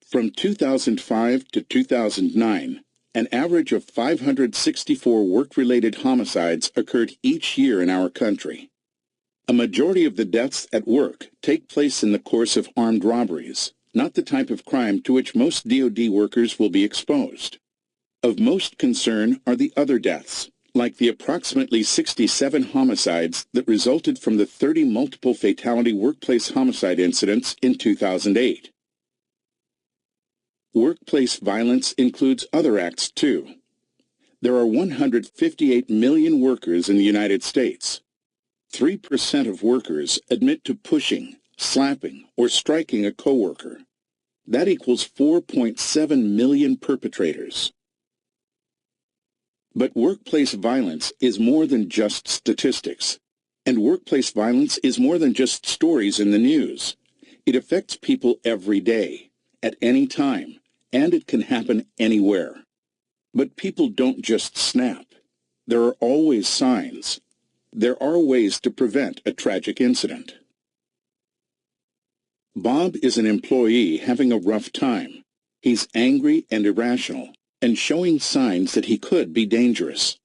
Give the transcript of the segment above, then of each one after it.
From 2005 to 2009, an average of 564 work-related homicides occurred each year in our country. A majority of the deaths at work take place in the course of armed robberies, not the type of crime to which most DoD workers will be exposed. Of most concern are the other deaths, like the approximately 67 homicides that resulted from the 30 multiple fatality workplace homicide incidents in 2008. Workplace violence includes other acts, too. There are 158 million workers in the United States. 3% of workers admit to pushing, slapping, or striking a coworker. That equals 4.7 million perpetrators. But workplace violence is more than just statistics. And workplace violence is more than just stories in the news. It affects people every day, at any time, and it can happen anywhere. But people don't just snap. There are always signs. There are ways to prevent a tragic incident. Bob is an employee having a rough time. He's angry and irrational, and showing signs that he could be dangerous.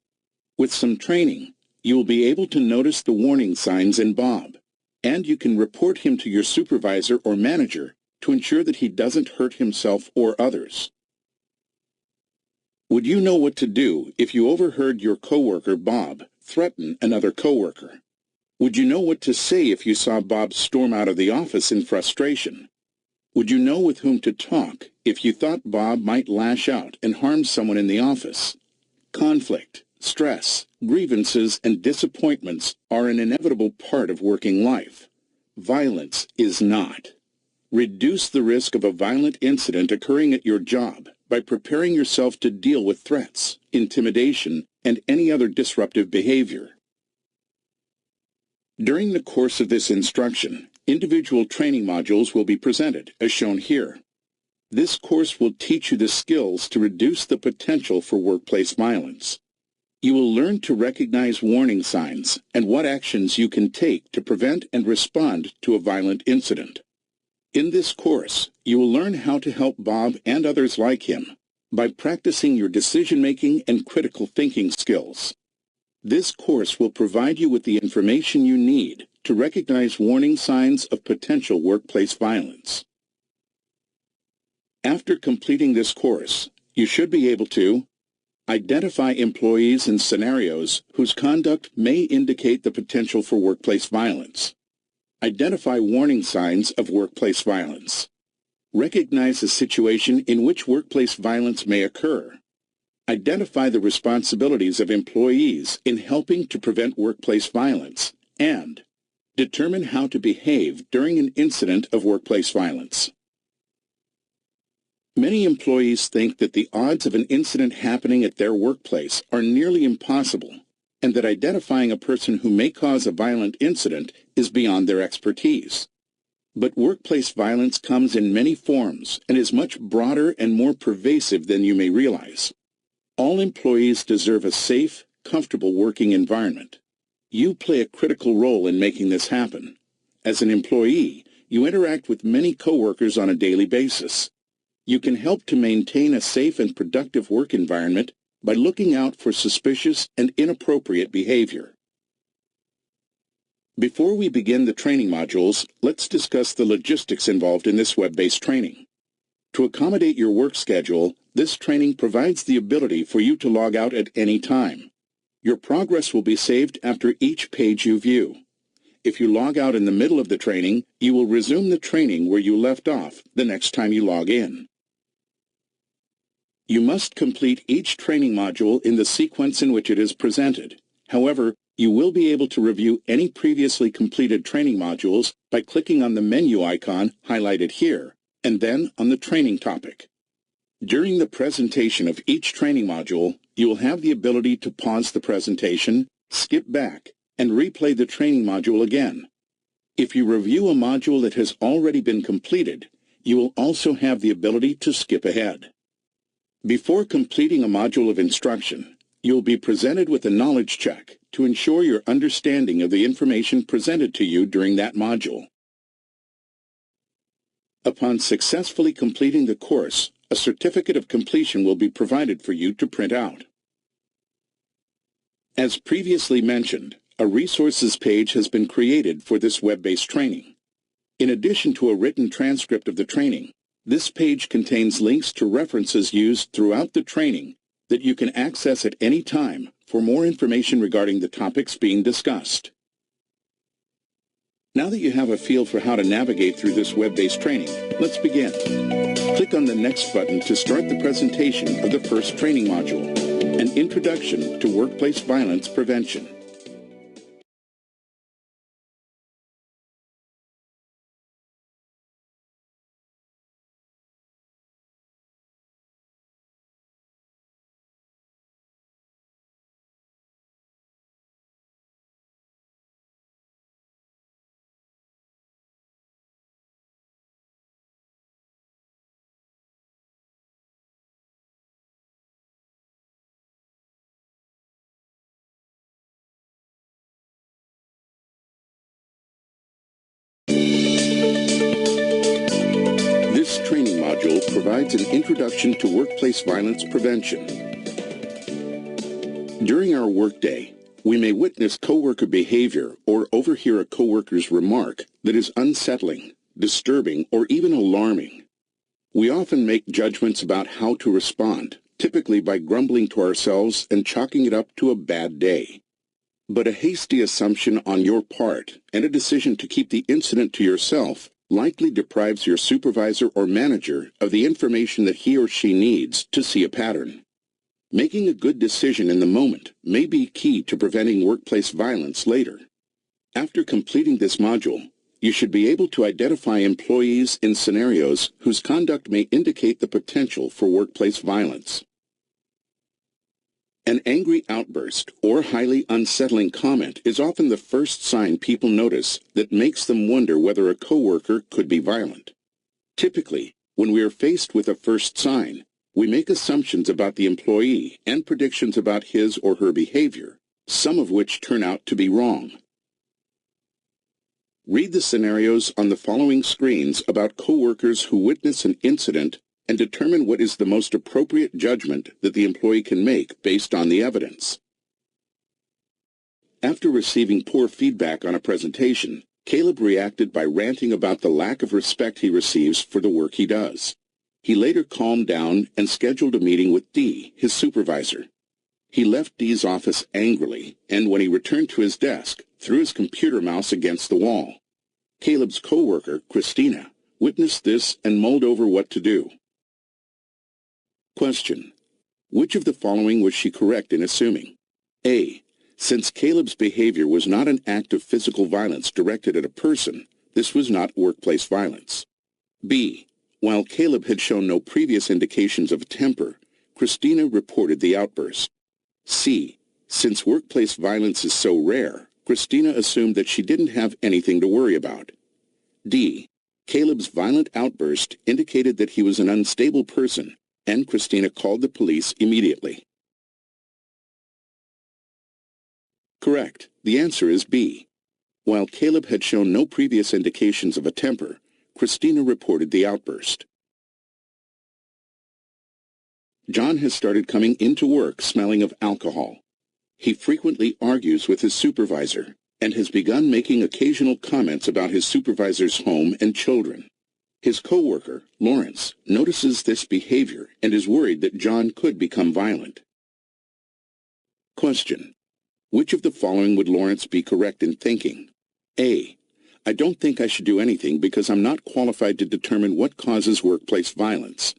With some training, you will be able to notice the warning signs in Bob, and you can report him to your supervisor or manager to ensure that he doesn't hurt himself or others. Would you know what to do if you overheard your coworker, Bob, threaten another coworker? Would you know what to say if you saw Bob storm out of the office in frustration? Would you know with whom to talk if you thought Bob might lash out and harm someone in the office? Conflict, stress, grievances, and disappointments are an inevitable part of working life. Violence is not. Reduce the risk of a violent incident occurring at your job by preparing yourself to deal with threats, intimidation, and any other disruptive behavior. During the course of this instruction, individual training modules will be presented, as shown here. This course will teach you the skills to reduce the potential for workplace violence. You will learn to recognize warning signs and what actions you can take to prevent and respond to a violent incident. In this course, you will learn how to help Bob and others like him by practicing your decision-making and critical thinking skills. This course will provide you with the information you need to recognize warning signs of potential workplace violence. After completing this course, you should be able to identify employees and scenarios whose conduct may indicate the potential for workplace violence. Identify warning signs of workplace violence. Recognize a situation in which workplace violence may occur. Identify the responsibilities of employees in helping to prevent workplace violence, and determine how to behave during an incident of workplace violence. Many employees think that the odds of an incident happening at their workplace are nearly impossible, and that identifying a person who may cause a violent incident is beyond their expertise. But workplace violence comes in many forms and is much broader and more pervasive than you may realize. All employees deserve a safe, comfortable working environment. You play a critical role in making this happen. As an employee, you interact with many coworkers on a daily basis. You can help to maintain a safe and productive work environment by looking out for suspicious and inappropriate behavior. Before we begin the training modules, let's discuss the logistics involved in this web-based training. To accommodate your work schedule, this training provides the ability for you to log out at any time. Your progress will be saved after each page you view. If you log out in the middle of the training, you will resume the training where you left off the next time you log in. You must complete each training module in the sequence in which it is presented. However, you will be able to review any previously completed training modules by clicking on the menu icon highlighted here, and then on the training topic. During the presentation of each training module, you will have the ability to pause the presentation, skip back, and replay the training module again. If you review a module that has already been completed, you will also have the ability to skip ahead. Before completing a module of instruction, you will be presented with a knowledge check to ensure your understanding of the information presented to you during that module. Upon successfully completing the course, a certificate of completion will be provided for you to print out. As previously mentioned, a resources page has been created for this web-based training. In addition to a written transcript of the training, this page contains links to references used throughout the training that you can access at any time for more information regarding the topics being discussed. Now that you have a feel for how to navigate through this web-based training, let's begin. Click on the Next button to start the presentation of the first training module, an introduction to workplace violence prevention. This training module provides an introduction to workplace violence prevention. During our workday, we may witness coworker behavior or overhear a coworker's remark that is unsettling, disturbing, or even alarming. We often make judgments about how to respond, typically by grumbling to ourselves and chalking it up to a bad day. But a hasty assumption on your part and a decision to keep the incident to yourself likely deprives your supervisor or manager of the information that he or she needs to see a pattern. Making a good decision in the moment may be key to preventing workplace violence later. After completing this module, you should be able to identify employees in scenarios whose conduct may indicate the potential for workplace violence. An angry outburst or highly unsettling comment is often the first sign people notice that makes them wonder whether a coworker could be violent. Typically, when we are faced with a first sign, we make assumptions about the employee and predictions about his or her behavior, some of which turn out to be wrong. Read the scenarios on the following screens about coworkers who witness an incident and determine what is the most appropriate judgment that the employee can make based on the evidence. After receiving poor feedback on a presentation, Caleb reacted by ranting about the lack of respect he receives for the work he does. He later calmed down and scheduled a meeting with Dee, his supervisor. He left Dee's office angrily, and when he returned to his desk, threw his computer mouse against the wall. Caleb's coworker, Christina, witnessed this and mulled over what to do. Question: which of the following was she correct in assuming? A. Since Caleb's behavior was not an act of physical violence directed at a person, this was not workplace violence. B. While Caleb had shown no previous indications of temper, Christina reported the outburst. C. Since workplace violence is so rare, Christina assumed that she didn't have anything to worry about. D. Caleb's violent outburst indicated that he was an unstable person, and Christina called the police immediately. Correct. The answer is B. While Caleb had shown no previous indications of a temper, Christina reported the outburst. John has started coming into work smelling of alcohol. He frequently argues with his supervisor and has begun making occasional comments about his supervisor's home and children. His coworker, Lawrence, notices this behavior and is worried that John could become violent. Question: which of the following would Lawrence be correct in thinking? A. I don't think I should do anything because I'm not qualified to determine what causes workplace violence.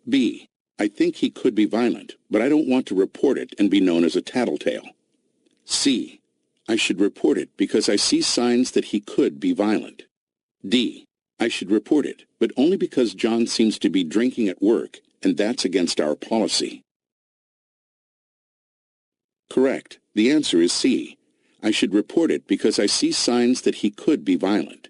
B. I think he could be violent, but I don't want to report it and be known as a tattletale. C. I should report it because I see signs that he could be violent. D. I should report it, but only because John seems to be drinking at work, and that's against our policy. Correct. The answer is C. I should report it because I see signs that he could be violent.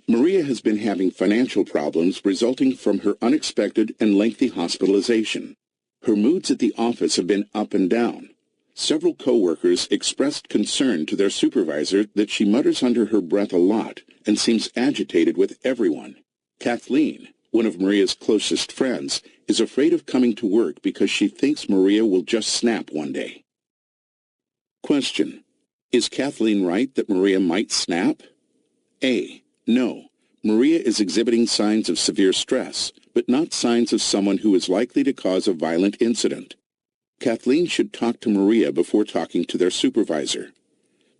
Maria has been having financial problems resulting from her unexpected and lengthy hospitalization. Her moods at the office have been up and down. Several coworkers expressed concern to their supervisor that she mutters under her breath a lot and seems agitated with everyone. Kathleen, one of Maria's closest friends, is afraid of coming to work because she thinks Maria will just snap one day. Question: is Kathleen right that Maria might snap? A. No. Maria is exhibiting signs of severe stress, but not signs of someone who is likely to cause a violent incident. Kathleen should talk to Maria before talking to their supervisor.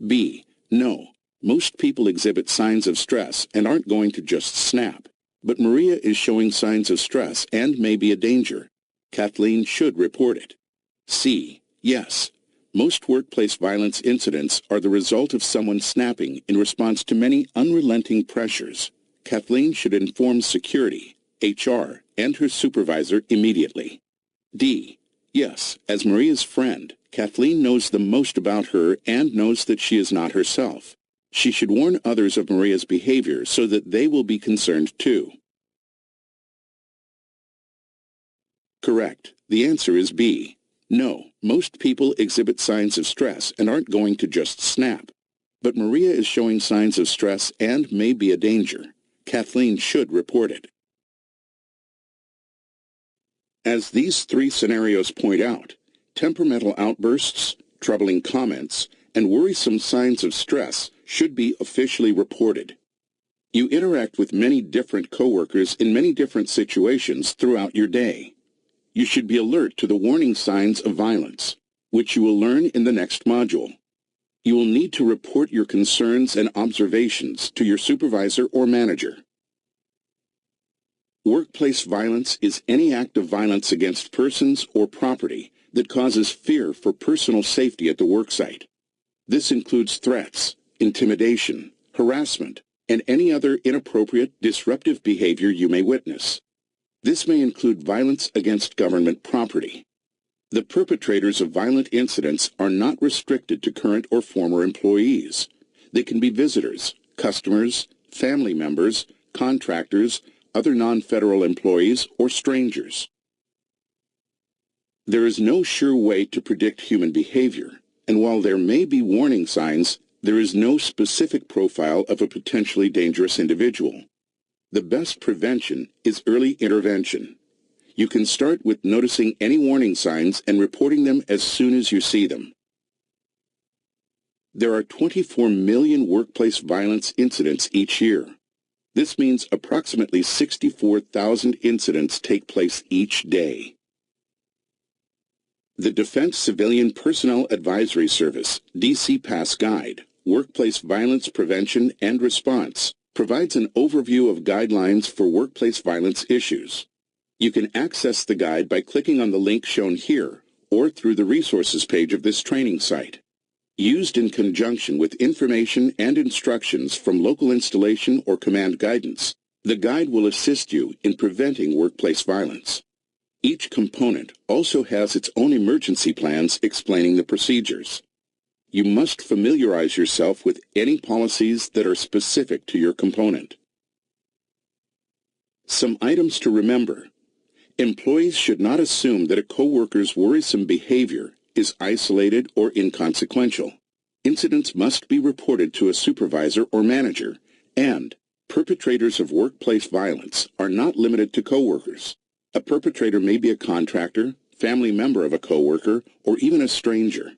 B. No. Most people exhibit signs of stress and aren't going to just snap, but Maria is showing signs of stress and may be a danger. Kathleen should report it. C. Yes. Most workplace violence incidents are the result of someone snapping in response to many unrelenting pressures. Kathleen should inform security, HR, and her supervisor immediately. D. Yes, as Maria's friend, Kathleen knows the most about her and knows that she is not herself. She should warn others of Maria's behavior so that they will be concerned too. Correct. The answer is B. No, most people exhibit signs of stress and aren't going to just snap. But Maria is showing signs of stress and may be a danger. Kathleen should report it. As these three scenarios point out, temperamental outbursts, troubling comments, and worrisome signs of stress should be officially reported. You interact with many different coworkers in many different situations throughout your day. You should be alert to the warning signs of violence, which you will learn in the next module. You will need to report your concerns and observations to your supervisor or manager. Workplace violence is any act of violence against persons or property that causes fear for personal safety at the worksite. This includes threats, intimidation, harassment, and any other inappropriate, disruptive behavior you may witness. This may include violence against government property. The perpetrators of violent incidents are not restricted to current or former employees. They can be visitors, customers, family members, contractors, other non-federal employees, or strangers. There is no sure way to predict human behavior, and while there may be warning signs, there is no specific profile of a potentially dangerous individual. The best prevention is early intervention. You can start with noticing any warning signs and reporting them as soon as you see them. There are 24 million workplace violence incidents each year. This means approximately 64,000 incidents take place each day. The Defense Civilian Personnel Advisory Service, DCPAS Guide, Workplace Violence Prevention and Response, provides an overview of guidelines for workplace violence issues. You can access the guide by clicking on the link shown here or through the resources page of this training site. Used in conjunction with information and instructions from local installation or command guidance, the guide will assist you in preventing workplace violence. Each component also has its own emergency plans explaining the procedures. You must familiarize yourself with any policies that are specific to your component. Some items to remember. Employees should not assume that a coworker's worrisome behavior is isolated or inconsequential. Incidents must be reported to a supervisor or manager, and perpetrators of workplace violence are not limited to coworkers. A perpetrator may be a contractor, family member of a coworker, or even a stranger.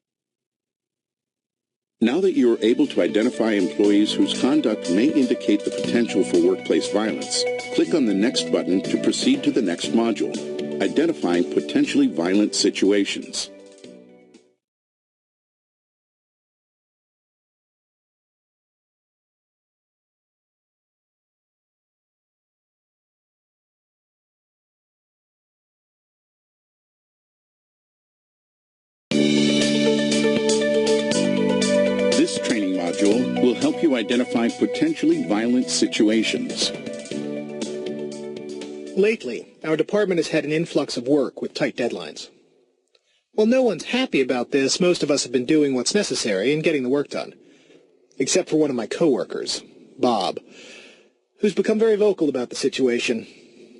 Now that you are able to identify employees whose conduct may indicate the potential for workplace violence, click on the Next button to proceed to the next module, Identifying Potentially Violent Situations. This training module will help you identify potentially violent situations. Lately, our department has had an influx of work with tight deadlines. While no one's happy about this, most of us have been doing what's necessary and getting the work done. Except for one of my coworkers, Bob, who's become very vocal about the situation.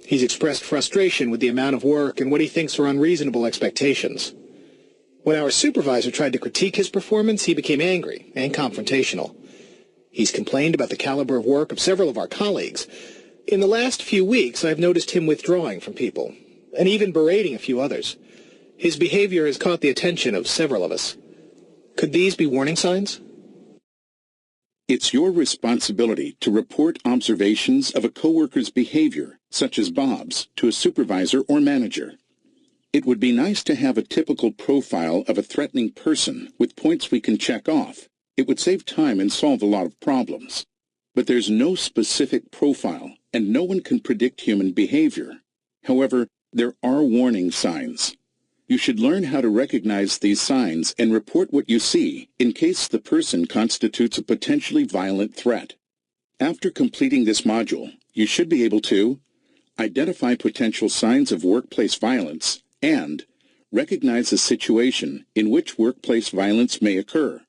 He's expressed frustration with the amount of work and what he thinks are unreasonable expectations. When our supervisor tried to critique his performance, he became angry and confrontational. He's complained about the caliber of work of several of our colleagues. In the last few weeks, I've noticed him withdrawing from people, and even berating a few others. His behavior has caught the attention of several of us. Could these be warning signs? It's your responsibility to report observations of a coworker's behavior, such as Bob's, to a supervisor or manager. It would be nice to have a typical profile of a threatening person with points we can check off. It would save time and solve a lot of problems. But there's no specific profile, and no one can predict human behavior. However, there are warning signs. You should learn how to recognize these signs and report what you see in case the person constitutes a potentially violent threat. After completing this module, you should be able to identify potential signs of workplace violence and recognize a situation in which workplace violence may occur.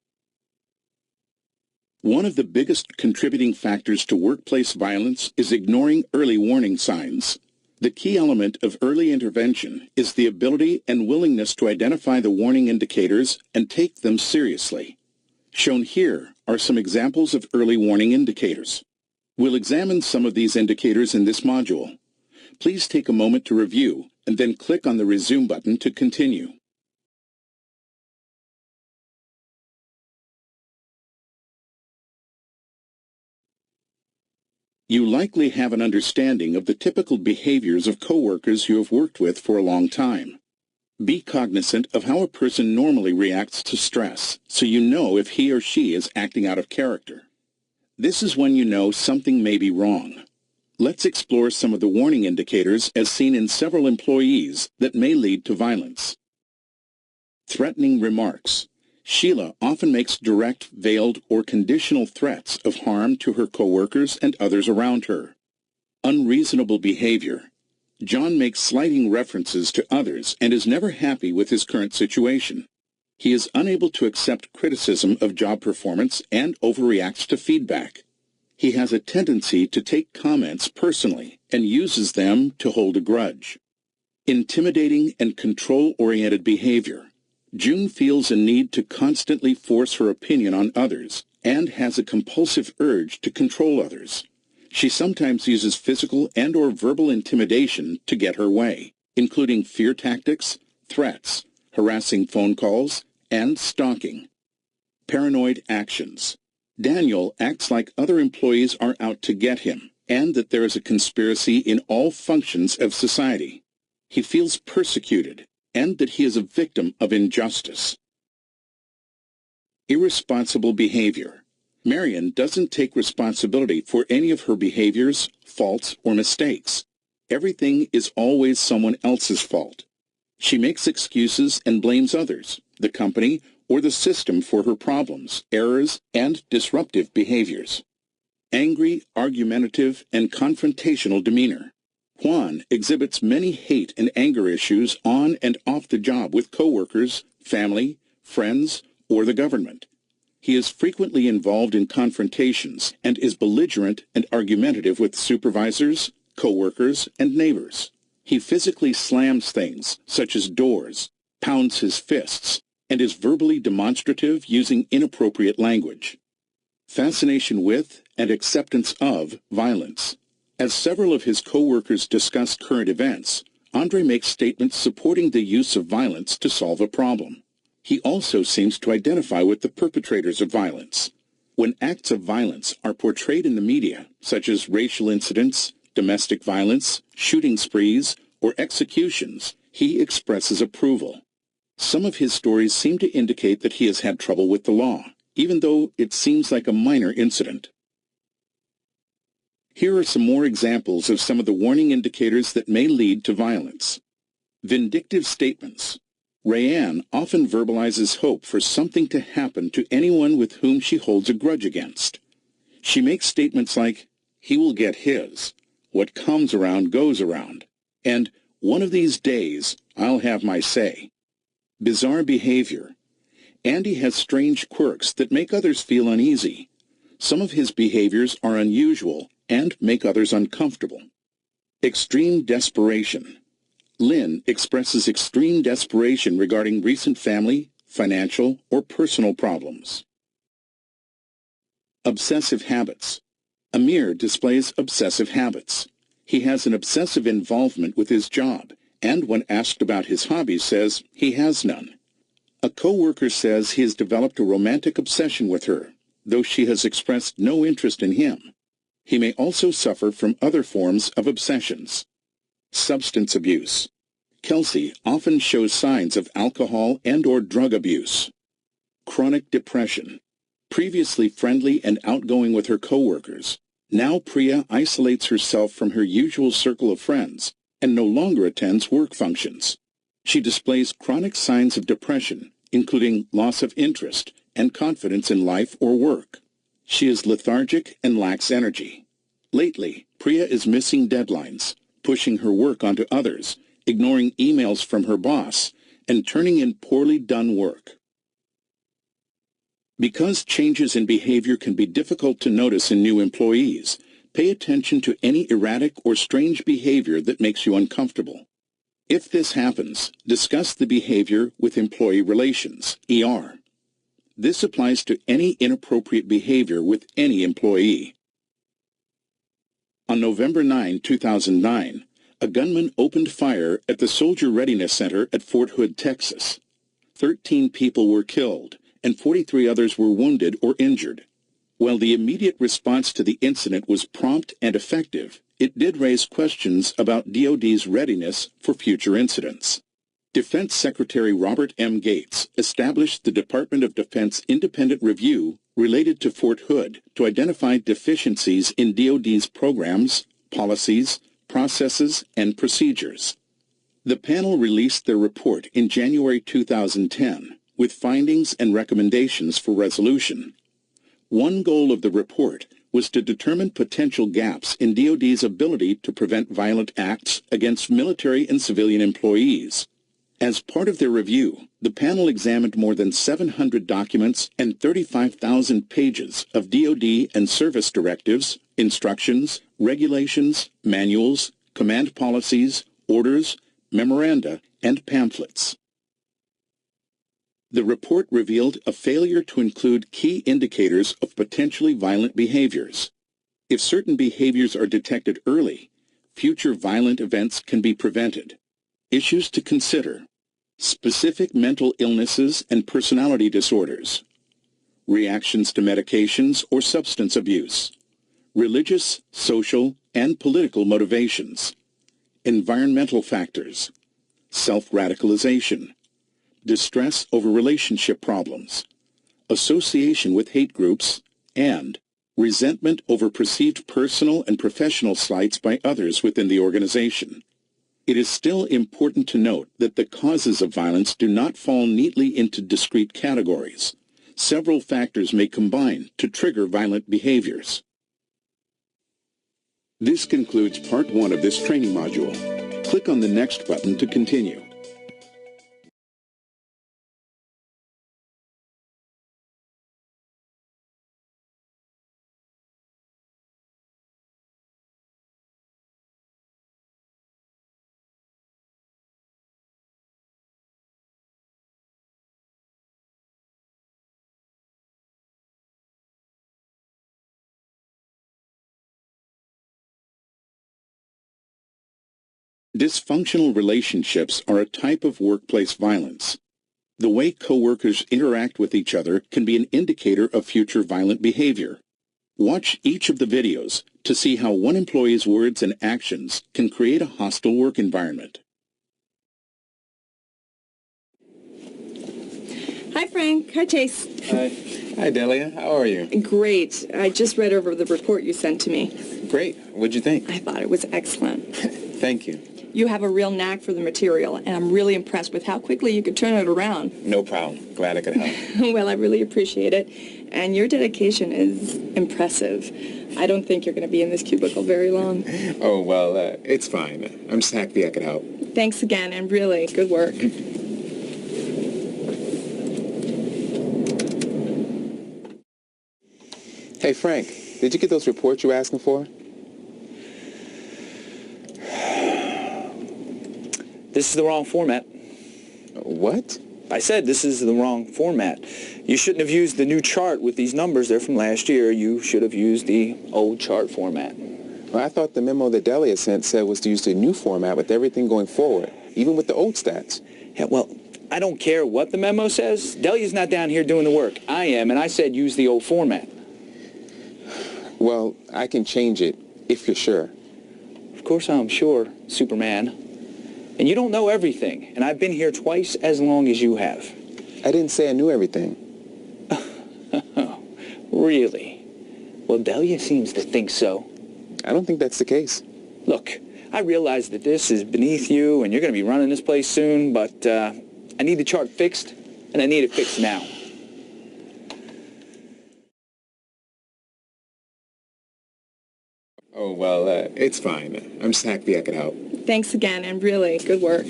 One of the biggest contributing factors to workplace violence is ignoring early warning signs. The key element of early intervention is the ability and willingness to identify the warning indicators and take them seriously. Shown here are some examples of early warning indicators. We'll examine some of these indicators in this module. Please take a moment to review and then click on the Resume button to continue. You likely have an understanding of the typical behaviors of coworkers you have worked with for a long time. Be cognizant of how a person normally reacts to stress, so you know if he or she is acting out of character. This is when you know something may be wrong. Let's explore some of the warning indicators as seen in several employees that may lead to violence. Threatening remarks. Sheila often makes direct, veiled, or conditional threats of harm to her coworkers and others around her. Unreasonable behavior. John makes slighting references to others and is never happy with his current situation. He is unable to accept criticism of job performance and overreacts to feedback. He has a tendency to take comments personally and uses them to hold a grudge. Intimidating and control-oriented behavior. June feels a need to constantly force her opinion on others and has a compulsive urge to control others. She sometimes uses physical and/or verbal intimidation to get her way, including fear tactics, threats, harassing phone calls, and stalking. Paranoid actions. Daniel acts like other employees are out to get him and that there is a conspiracy in all functions of society. He feels persecuted and that he is a victim of injustice. Irresponsible behavior. Marion doesn't take responsibility for any of her behaviors, faults, or mistakes. Everything is always someone else's fault. She makes excuses and blames others, the company, or the system for her problems, errors, and disruptive behaviors. Angry, argumentative, and confrontational demeanor. Juan exhibits many hate and anger issues on and off the job with coworkers, family, friends, or the government. He is frequently involved in confrontations and is belligerent and argumentative with supervisors, coworkers, and neighbors. He physically slams things, such as doors, pounds his fists, and is verbally demonstrative using inappropriate language. Fascination with and acceptance of violence. As several of his coworkers discuss current events, Andre makes statements supporting the use of violence to solve a problem. He also seems to identify with the perpetrators of violence. When acts of violence are portrayed in the media, such as racial incidents, domestic violence, shooting sprees, or executions, he expresses approval. Some of his stories seem to indicate that he has had trouble with the law, even though it seems like a minor incident. Here are some more examples of some of the warning indicators that may lead to violence. Vindictive statements. Rayanne often verbalizes hope for something to happen to anyone with whom she holds a grudge against. She makes statements like, "He will get his," "What comes around goes around," and "One of these days, I'll have my say." Bizarre behavior. Andy has strange quirks that make others feel uneasy. Some of his behaviors are unusual and make others uncomfortable. Extreme desperation. Lynn expresses extreme desperation regarding recent family, financial, or personal problems. Obsessive habits. Amir displays obsessive habits. He has an obsessive involvement with his job, and when asked about his hobbies says he has none. A coworker says he has developed a romantic obsession with her, though she has expressed no interest in him. He may also suffer from other forms of obsessions. Substance abuse. Kelsey often shows signs of alcohol and/or drug abuse. Chronic depression. Previously friendly and outgoing with her coworkers, now Priya isolates herself from her usual circle of friends and no longer attends work functions. She displays chronic signs of depression, including loss of interest and confidence in life or work. She is lethargic and lacks energy. Lately, Priya is missing deadlines, pushing her work onto others, ignoring emails from her boss, and turning in poorly done work. Because changes in behavior can be difficult to notice in new employees, pay attention to any erratic or strange behavior that makes you uncomfortable. If this happens, discuss the behavior with Employee Relations, ER. This applies to any inappropriate behavior with any employee. On November 9, 2009, a gunman opened fire at the Soldier Readiness Center at Fort Hood, Texas. 13 people were killed, and 43 others were wounded or injured. While the immediate response to the incident was prompt and effective, it did raise questions about DoD's readiness for future incidents. Defense Secretary Robert M. Gates established the Department of Defense Independent Review related to Fort Hood to identify deficiencies in DoD's programs, policies, processes, and procedures. The panel released their report in January 2010 with findings and recommendations for resolution. One goal of the report was to determine potential gaps in DoD's ability to prevent violent acts against military and civilian employees. As part of their review, the panel examined more than 700 documents and 35,000 pages of DoD and service directives, instructions, regulations, manuals, command policies, orders, memoranda, and pamphlets. The report revealed a failure to include key indicators of potentially violent behaviors. If certain behaviors are detected early, future violent events can be prevented. Issues to consider: specific mental illnesses and personality disorders, reactions to medications or substance abuse, religious, social, and political motivations, environmental factors, self-radicalization, distress over relationship problems, association with hate groups, and resentment over perceived personal and professional slights by others within the organization. It is still important to note that the causes of violence do not fall neatly into discrete categories. Several factors may combine to trigger violent behaviors. This concludes Part 1 of this training module. Click on the Next button to continue. Dysfunctional relationships are a type of workplace violence. The way coworkers interact with each other can be an indicator of future violent behavior. Watch each of the videos to see how one employee's words and actions can create a hostile work environment. Hi, Frank. Hi, Chase. Hi. Hi, Delia. How are you? Great. I just read over the report you sent to me. Great. What'd you think? I thought it was excellent. Thank you. You have a real knack for the material, and I'm really impressed with how quickly you could turn it around. No problem. Glad I could help. Well, I really appreciate it. And your dedication is impressive. I don't think you're going to be in this cubicle very long. Oh, well, it's fine. I'm just happy I could help. Thanks again, and really, good work. Hey, Frank, did you get those reports you were asking for? This is the wrong format. What? I said this is the wrong format. You shouldn't have used the new chart with these numbers. They're from last year. You should have used the old chart format. Well, I thought the memo that Delia sent said was to use the new format with everything going forward, even with the old stats. Yeah, well, I don't care what the memo says. Delia's not down here doing the work. I am, and I said use the old format. Well, I can change it, if you're sure. Of course I'm sure, Superman. And you don't know everything, and I've been here twice as long as you have. I didn't say I knew everything. Really? Well, Delia seems to think so. I don't think that's the case. Look, I realize that this is beneath you, and you're going to be running this place soon, but I need the chart fixed, and I need it fixed now. Oh, well, it's fine. I'm just happy I could help. Thanks again, and really, good work.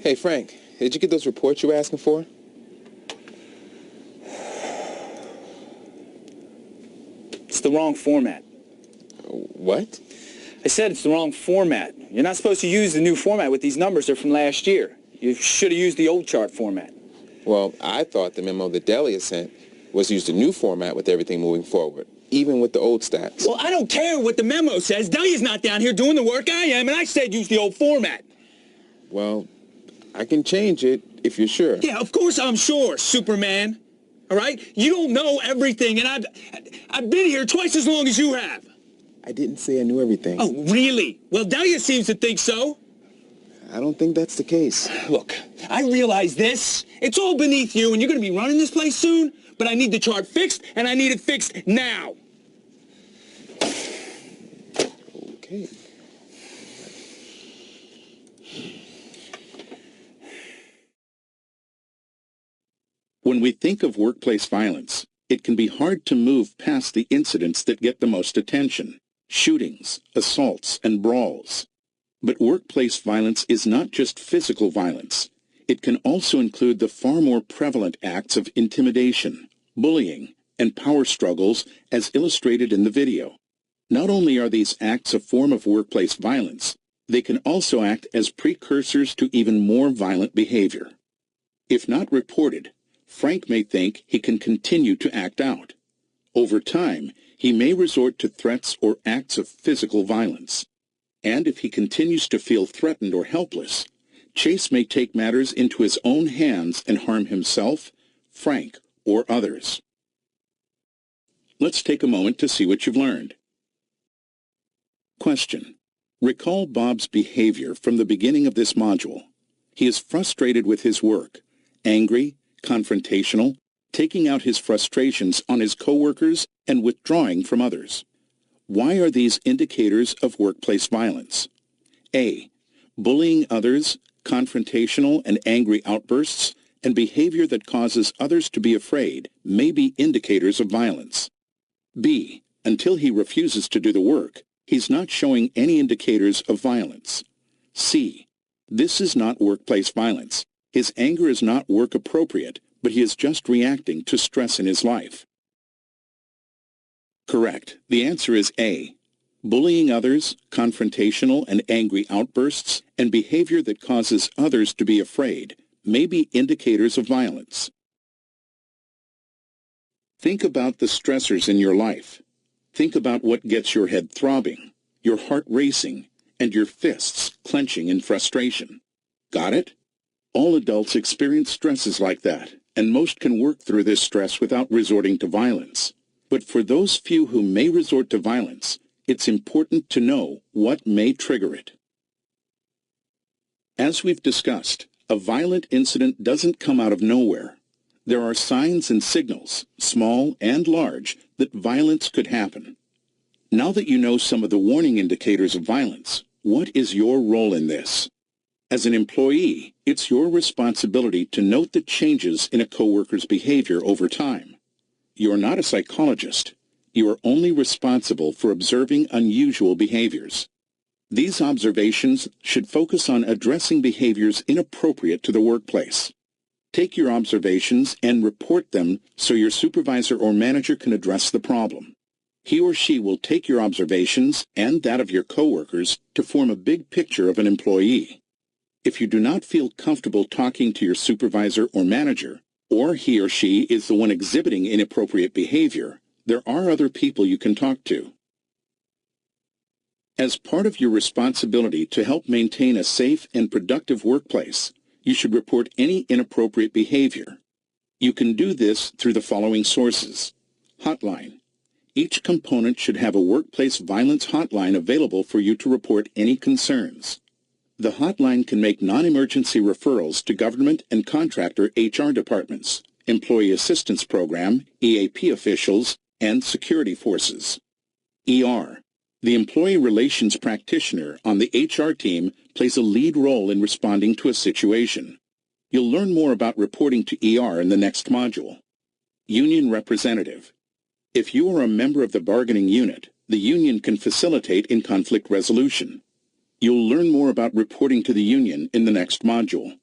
Hey, Frank, did you get those reports you were asking for? It's the wrong format. What? I said it's the wrong format. You're not supposed to use the new format with these numbers. They're from last year. You should have used the old chart format. Well, I thought the memo that Delia sent was to use the new format with everything moving forward, even with the old stats. Well, I don't care what the memo says. Delia's not down here doing the work. I am, and I said use the old format. Well, I can change it if you're sure. Yeah, of course I'm sure, Superman. All right? You don't know everything, and I've been here twice as long as you have. I didn't say I knew everything. Oh, really? Well, Delia seems to think so. I don't think that's the case. Look, I realize this. It's all beneath you, and you're going to be running this place soon, but I need the chart fixed, and I need it fixed now. Okay. When we think of workplace violence, it can be hard to move past the incidents that get the most attention: shootings, assaults, and brawls. But workplace violence is not just physical violence. It can also include the far more prevalent acts of intimidation, bullying, and power struggles as illustrated in the video. Not only are these acts a form of workplace violence, they can also act as precursors to even more violent behavior. If not reported, Frank may think he can continue to act out. Over time, he may resort to threats or acts of physical violence. And if he continues to feel threatened or helpless, Chase may take matters into his own hands and harm himself, Frank, or others. Let's take a moment to see what you've learned. Question. Recall Bob's behavior from the beginning of this module. He is frustrated with his work, angry, confrontational, taking out his frustrations on his coworkers, and withdrawing from others. Why are these indicators of workplace violence? A. Bullying others, confrontational and angry outbursts, and behavior that causes others to be afraid may be indicators of violence. B. Until he refuses to do the work, he's not showing any indicators of violence. C. This is not workplace violence. His anger is not work appropriate, but he is just reacting to stress in his life. Correct. The answer is A. Bullying others, confrontational and angry outbursts, and behavior that causes others to be afraid may be indicators of violence. Think about the stressors in your life. Think about what gets your head throbbing, your heart racing, and your fists clenching in frustration. Got it? All adults experience stresses like that, and most can work through this stress without resorting to violence. But for those few who may resort to violence, it's important to know what may trigger it. As we've discussed, a violent incident doesn't come out of nowhere. There are signs and signals, small and large, that violence could happen. Now that you know some of the warning indicators of violence, what is your role in this? As an employee, it's your responsibility to note the changes in a coworker's behavior over time. You're not a psychologist. You are only responsible for observing unusual behaviors. These observations should focus on addressing behaviors inappropriate to the workplace. Take your observations and report them so your supervisor or manager can address the problem. He or she will take your observations and that of your coworkers to form a big picture of an employee. If you do not feel comfortable talking to your supervisor or manager, or he or she is the one exhibiting inappropriate behavior, there are other people you can talk to. As part of your responsibility to help maintain a safe and productive workplace, you should report any inappropriate behavior. You can do this through the following sources. Hotline. Each component should have a workplace violence hotline available for you to report any concerns. The hotline can make non-emergency referrals to government and contractor HR departments, Employee Assistance Program, EAP officials, and security forces. ER. The employee relations practitioner on the HR team plays a lead role in responding to a situation. You'll learn more about reporting to ER in the next module. Union representative. If you are a member of the bargaining unit, the union can facilitate in conflict resolution. You'll learn more about reporting to the union in the next module.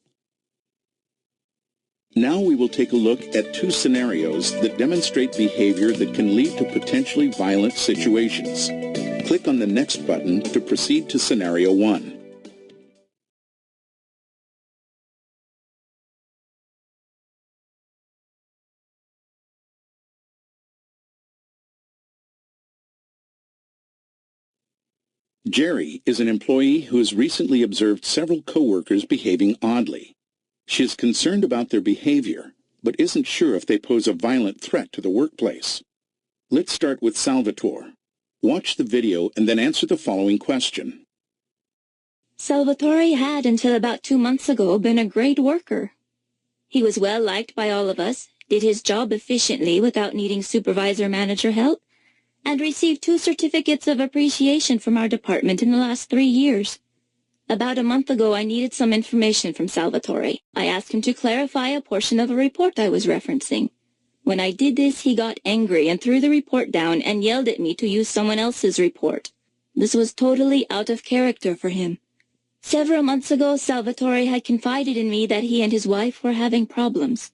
Now we will take a look at two scenarios that demonstrate behavior that can lead to potentially violent situations. Click on the Next button to proceed to Scenario 1. Jerry is an employee who has recently observed several coworkers behaving oddly. She is concerned about their behavior, but isn't sure if they pose a violent threat to the workplace. Let's start with Salvatore. Watch the video and then answer the following question. Salvatore had, until about 2 months ago, been a great worker. He was well liked by all of us, did his job efficiently without needing supervisor-manager help, and received 2 certificates of appreciation from our department in the last 3 years. About a month ago, I needed some information from Salvatore. I asked him to clarify a portion of a report I was referencing. When I did this, he got angry and threw the report down and yelled at me to use someone else's report. This was totally out of character for him. Several months ago, Salvatore had confided in me that he and his wife were having problems.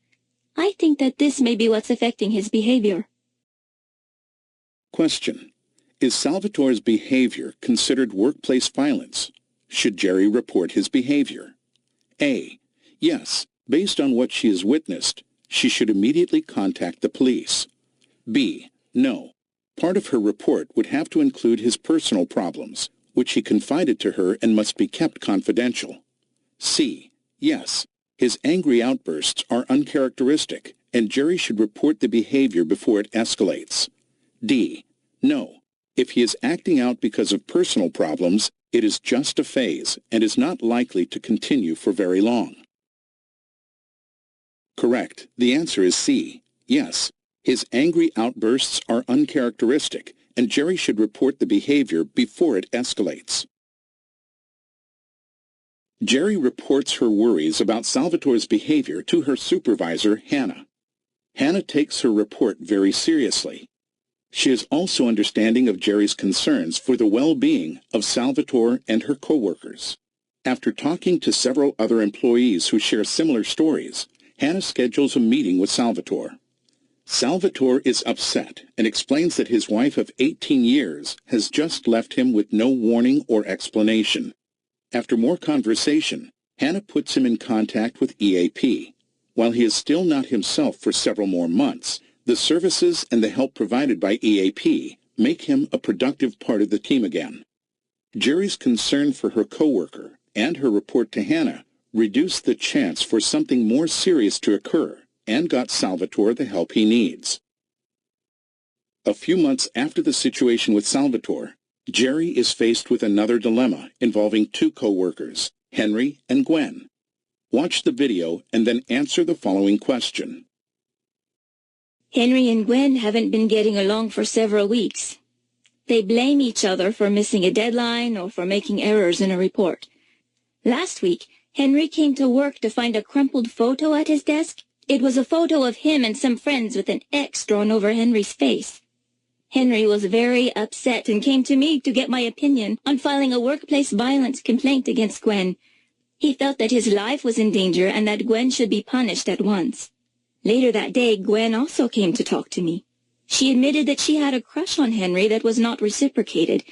I think that this may be what's affecting his behavior. Question. Is Salvatore's behavior considered workplace violence? Should Jerry report his behavior? A. Yes. Based on what she has witnessed, she should immediately contact the police. B. No. Part of her report would have to include his personal problems, which he confided to her and must be kept confidential. C. Yes. His angry outbursts are uncharacteristic, and Jerry should report the behavior before it escalates. D. No. If he is acting out because of personal problems, it is just a phase and is not likely to continue for very long. Correct. The answer is C. Yes. His angry outbursts are uncharacteristic, and Jerry should report the behavior before it escalates. Jerry reports her worries about Salvatore's behavior to her supervisor, Hannah. Hannah takes her report very seriously. She is also understanding of Jerry's concerns for the well-being of Salvatore and her coworkers. After talking to several other employees who share similar stories, Hannah schedules a meeting with Salvatore. Salvatore is upset and explains that his wife of 18 years has just left him with no warning or explanation. After more conversation, Hannah puts him in contact with EAP. While he is still not himself for several more months, the services and the help provided by EAP make him a productive part of the team again. Jerry's concern for her coworker and her report to Hannah reduced the chance for something more serious to occur and got Salvatore the help he needs. A few months after the situation with Salvatore, Jerry is faced with another dilemma involving 2 coworkers, Henry and Gwen. Watch the video and then answer the following question. Henry and Gwen haven't been getting along for several weeks. They blame each other for missing a deadline or for making errors in a report. Last week, Henry came to work to find a crumpled photo at his desk. It was a photo of him and some friends with an X drawn over Henry's face. Henry was very upset and came to me to get my opinion on filing a workplace violence complaint against Gwen. He felt that his life was in danger and that Gwen should be punished at once. Later that day, Gwen also came to talk to me. She admitted that she had a crush on Henry that was not reciprocated,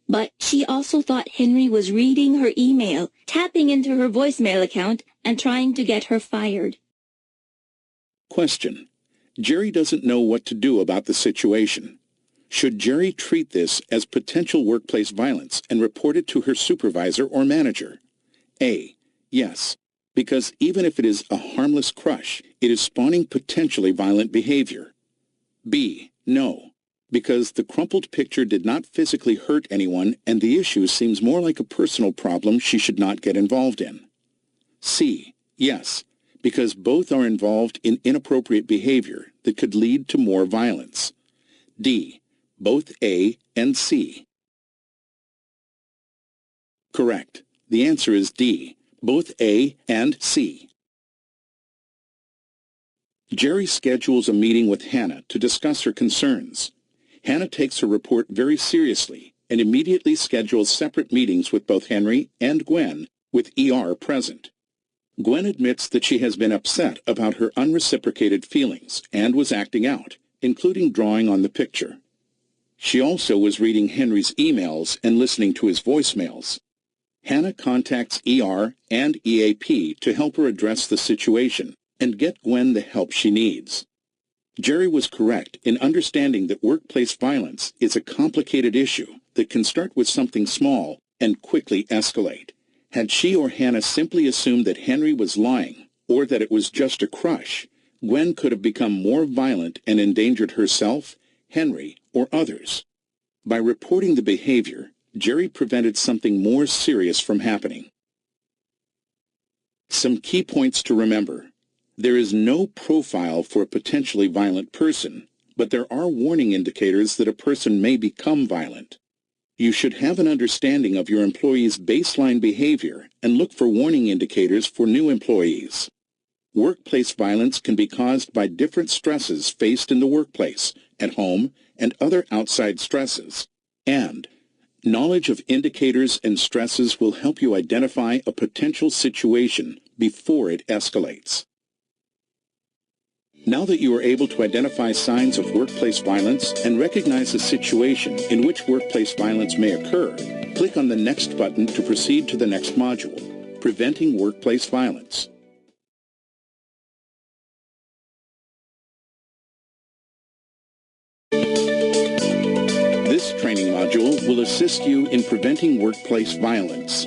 but she also thought Henry was reading her email, tapping into her voicemail account, and trying to get her fired. Question. Jerry doesn't know what to do about the situation. Should Jerry treat this as potential workplace violence and report it to her supervisor or manager? A. Yes, because even if it is a harmless crush, it is spawning potentially violent behavior. B. No, because the crumpled picture did not physically hurt anyone and the issue seems more like a personal problem she should not get involved in. C. Yes, because both are involved in inappropriate behavior that could lead to more violence. D. Both A and C. Correct. The answer is D. Both A and C. Jerry schedules a meeting with Hannah to discuss her concerns. Hannah takes her report very seriously and immediately schedules separate meetings with both Henry and Gwen, with ER present. Gwen admits that she has been upset about her unreciprocated feelings and was acting out, including drawing on the picture. She also was reading Henry's emails and listening to his voicemails. Hannah contacts ER and EAP to help her address the situation and get Gwen the help she needs. Jerry was correct in understanding that workplace violence is a complicated issue that can start with something small and quickly escalate. Had she or Hannah simply assumed that Henry was lying or that it was just a crush, Gwen could have become more violent and endangered herself, Henry, or others. By reporting the behavior, Jerry prevented something more serious from happening. Some key points to remember. There is no profile for a potentially violent person, but there are warning indicators that a person may become violent. You should have an understanding of your employee's baseline behavior and look for warning indicators for new employees. Workplace violence can be caused by different stresses faced in the workplace, at home, and other outside stresses. And knowledge of indicators and stresses will help you identify a potential situation before it escalates. Now that you are able to identify signs of workplace violence and recognize a situation in which workplace violence may occur, click on the Next button to proceed to the next module, Preventing Workplace Violence. This training module will assist you in preventing workplace violence.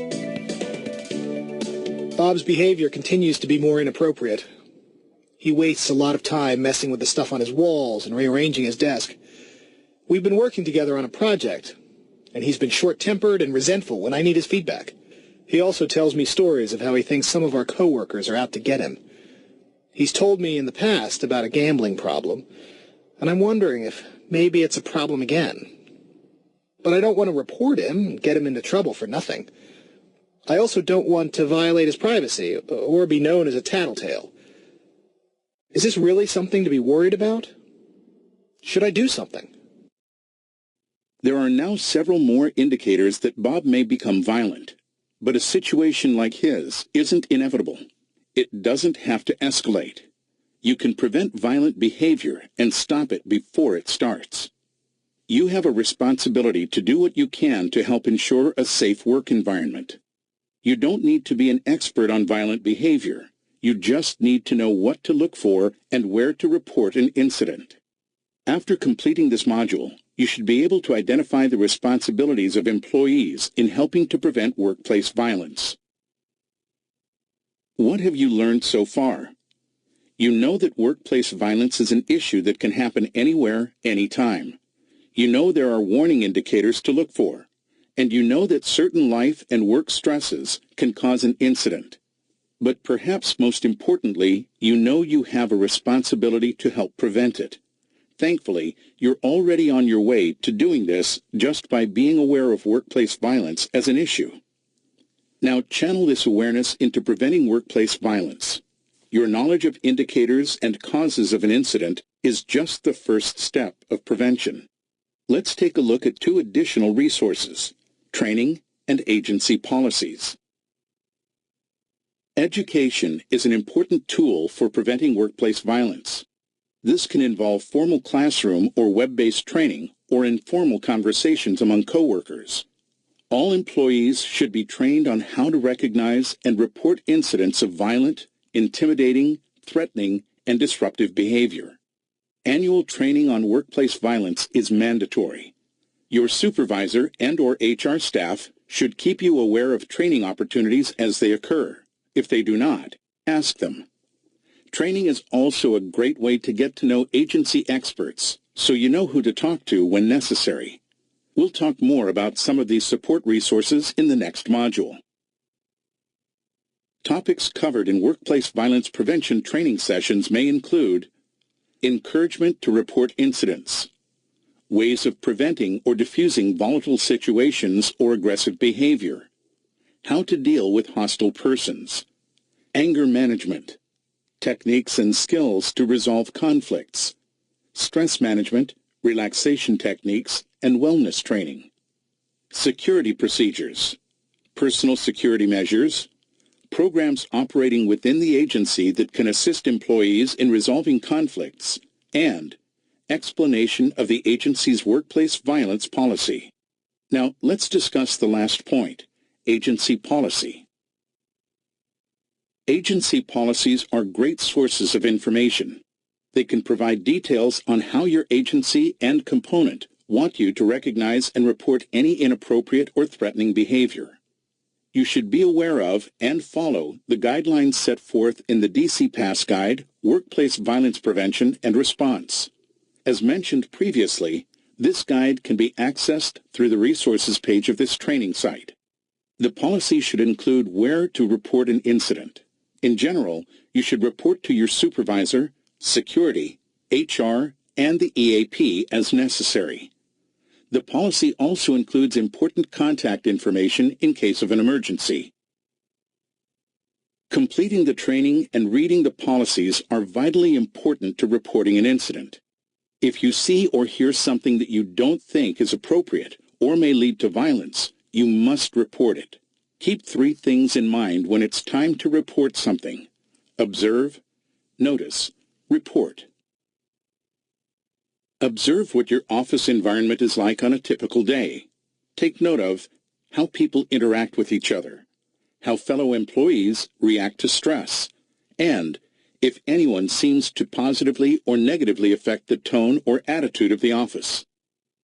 Bob's behavior continues to be more inappropriate. He wastes a lot of time messing with the stuff on his walls and rearranging his desk. We've been working together on a project, and he's been short-tempered and resentful when I need his feedback. He also tells me stories of how he thinks some of our coworkers are out to get him. He's told me in the past about a gambling problem, and I'm wondering if maybe it's a problem again. But I don't want to report him and get him into trouble for nothing. I also don't want to violate his privacy or be known as a tattletale. Is this really something to be worried about? Should I do something? There are now several more indicators that Bob may become violent, but a situation like his isn't inevitable. It doesn't have to escalate. You can prevent violent behavior and stop it before it starts. You have a responsibility to do what you can to help ensure a safe work environment. You don't need to be an expert on violent behavior. You just need to know what to look for and where to report an incident. After completing this module, you should be able to identify the responsibilities of employees in helping to prevent workplace violence. What have you learned so far? You know that workplace violence is an issue that can happen anywhere, anytime. You know there are warning indicators to look for, and you know that certain life and work stresses can cause an incident. But perhaps most importantly, you know you have a responsibility to help prevent it. Thankfully, you're already on your way to doing this just by being aware of workplace violence as an issue. Now channel this awareness into preventing workplace violence. Your knowledge of indicators and causes of an incident is just the first step of prevention. Let's take a look at two additional resources, training and agency policies. Education is an important tool for preventing workplace violence. This can involve formal classroom or web-based training or informal conversations among coworkers. All employees should be trained on how to recognize and report incidents of violent, intimidating, threatening, and disruptive behavior. Annual training on workplace violence is mandatory. Your supervisor and/or HR staff should keep you aware of training opportunities as they occur. If they do not, ask them. Training is also a great way to get to know agency experts, so you know who to talk to when necessary. We'll talk more about some of these support resources in the next module. Topics covered in workplace violence prevention training sessions may include encouragement to report incidents, ways of preventing or diffusing volatile situations or aggressive behavior, how to deal with hostile persons, anger management, techniques and skills to resolve conflicts, stress management, relaxation techniques, and wellness training, security procedures, personal security measures, programs operating within the agency that can assist employees in resolving conflicts, and explanation of the agency's workplace violence policy. Now, let's discuss the last point, agency policy. Agency policies are great sources of information. They can provide details on how your agency and component want you to recognize and report any inappropriate or threatening behavior. You should be aware of and follow the guidelines set forth in the DC Pass Guide, Workplace Violence Prevention and Response. As mentioned previously, this guide can be accessed through the resources page of this training site. The policy should include where to report an incident. In general, you should report to your supervisor, security, HR, and the EAP as necessary. The policy also includes important contact information in case of an emergency. Completing the training and reading the policies are vitally important to reporting an incident. If you see or hear something that you don't think is appropriate or may lead to violence, you must report it. Keep 3 things in mind when it's time to report something. Observe, notice, report. Observe what your office environment is like on a typical day. Take note of how people interact with each other, how fellow employees react to stress, and if anyone seems to positively or negatively affect the tone or attitude of the office.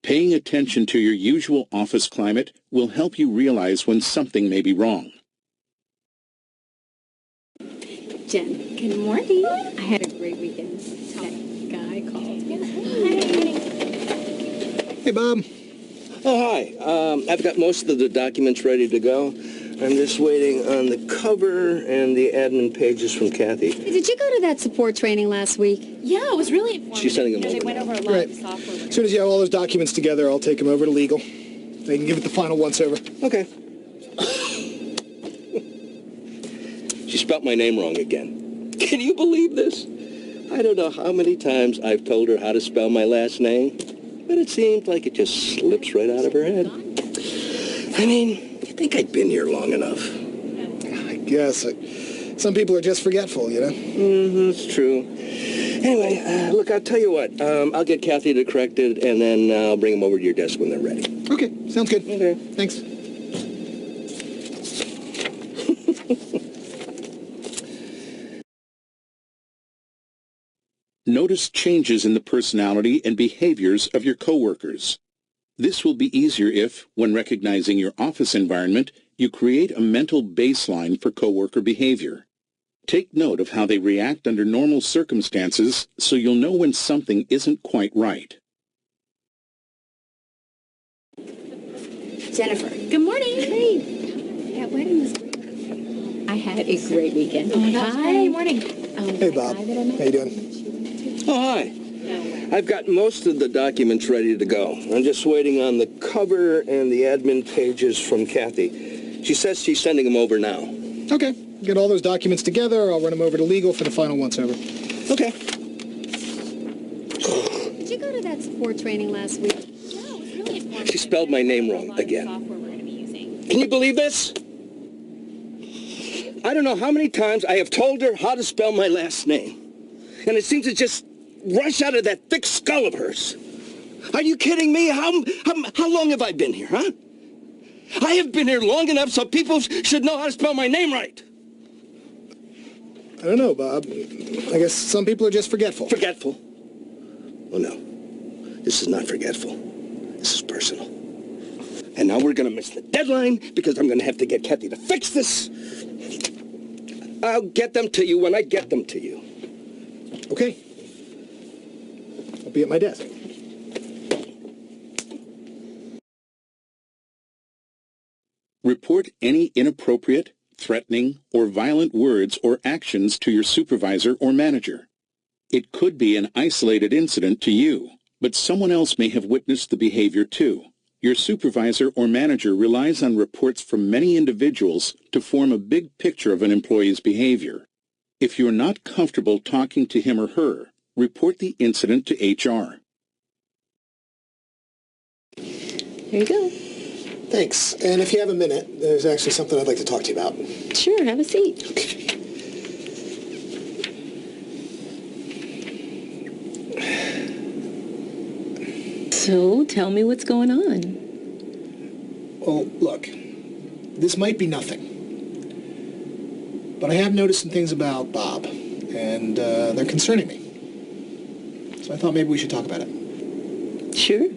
Paying attention to your usual office climate will help you realize when something may be wrong. Jen, good morning. I had a great weekend. That guy called. Hey, Bob. Oh, hi. I've got most of the documents ready to go. I'm just waiting on the cover and the admin pages from Kathy. Hey, did you go to that support training last week? Yeah, it was really informative. She's sending them They over went now. over a lot Right. of software. As soon as you have all those documents together, I'll take them over to legal. They can give it the final once-over. Okay. She spelt my name wrong again. Can you believe this? I don't know how many times I've told her how to spell my last name, but it seems like it just slips right out of her head. I mean, you think I'd been here long enough? I guess. Some people are just forgetful, you know? Mm-hmm, it's true. Anyway, look, I'll tell you what. I'll get Kathy to correct it, and then I'll bring them over to your desk when they're ready. Okay, sounds good. Okay. Thanks. Notice changes in the personality and behaviors of your coworkers. This will be easier if, when recognizing your office environment, you create a mental baseline for coworker behavior. Take note of how they react under normal circumstances so you'll know when something isn't quite right. Jennifer. Good morning. Hey. That wedding was great. I had a great weekend. Oh my gosh. Hi. Morning. Hey, Bob. How you doing? Oh, hi. I've got most of the documents ready to go. I'm just waiting on the cover and the admin pages from Kathy. She says she's sending them over now. Okay. Get all those documents together. I'll run them over to legal for the final once-over. Okay. Did you go to that support training last week? No, it was really informative. She spelled my name wrong again. Can you believe this? I don't know how many times I have told her how to spell my last name. And it seems to just rush out of that thick skull of hers. Are you kidding me? How long have I been here, huh? I have been here long enough so people should know how to spell my name right. I don't know, Bob. I guess some people are just forgetful. Forgetful? Oh, no. This is not forgetful. This is personal. And now we're going to miss the deadline because I'm going to have to get Kathy to fix this. I'll get them to you when I get them to you. Okay. I'll be at my desk. Report any inappropriate, threatening, or violent words or actions to your supervisor or manager. It could be an isolated incident to you, but someone else may have witnessed the behavior too. Your supervisor or manager relies on reports from many individuals to form a big picture of an employee's behavior. If you're not comfortable talking to him or her, report the incident to HR. Here you go. Thanks. And if you have a minute, there's actually something I'd like to talk to you about. Sure, have a seat. Okay. So, tell me what's going on. Well, look, this might be nothing. But I have noticed some things about Bob, and they're concerning me. So I thought maybe we should talk about it. Sure.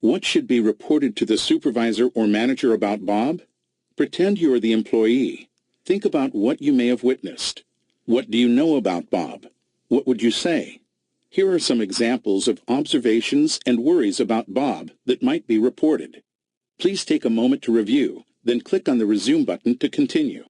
What should be reported to the supervisor or manager about Bob? Pretend you're the employee. Think about what you may have witnessed. What do you know about Bob? What would you say? Here are some examples of observations and worries about Bob that might be reported. Please take a moment to review, then click on the Resume button to continue.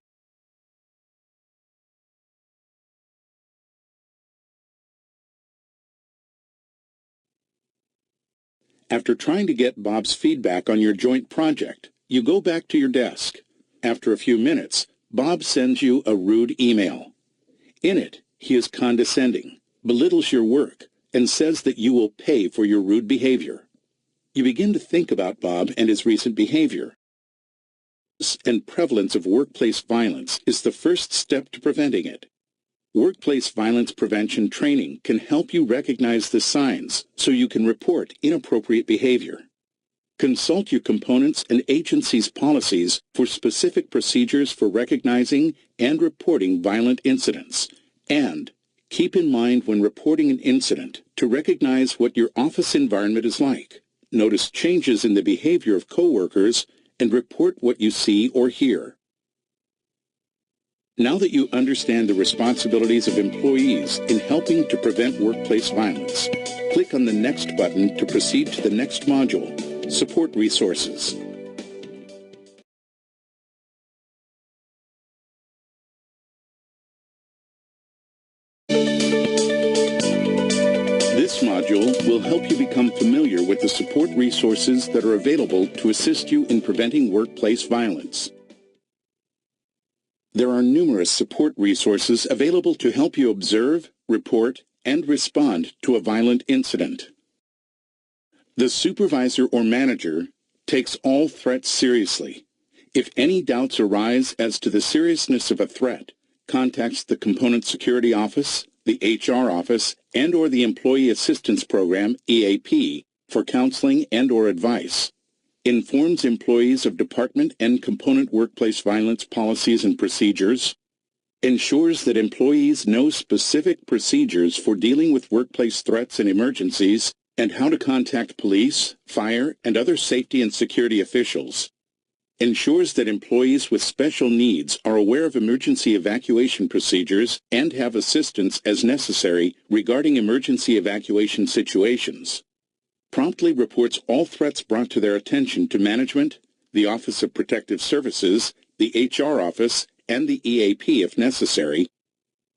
After trying to get Bob's feedback on your joint project, you go back to your desk. After a few minutes, Bob sends you a rude email. In it, he is condescending, belittles your work, and says that you will pay for your rude behavior. You begin to think about Bob and his recent behavior. And prevalence of workplace violence is the first step to preventing it. Workplace violence prevention training can help you recognize the signs so you can report inappropriate behavior. Consult your components and agency's policies for specific procedures for recognizing and reporting violent incidents. And keep in mind when reporting an incident to recognize what your office environment is like. Notice changes in the behavior of coworkers and report what you see or hear. Now that you understand the responsibilities of employees in helping to prevent workplace violence, click on the Next button to proceed to the next module, Support Resources. This module will help you become familiar with the support resources that are available to assist you in preventing workplace violence. There are numerous support resources available to help you observe, report, and respond to a violent incident. The supervisor or manager takes all threats seriously. If any doubts arise as to the seriousness of a threat, contacts the Component Security Office, the HR Office, and/or the Employee Assistance Program, EAP, for counseling and/or advice. Informs employees of department and component workplace violence policies and procedures, ensures that employees know specific procedures for dealing with workplace threats and emergencies, and how to contact police, fire, and other safety and security officials, ensures that employees with special needs are aware of emergency evacuation procedures and have assistance as necessary regarding emergency evacuation situations, promptly reports all threats brought to their attention to management, the Office of Protective Services, the HR Office, and the EAP if necessary,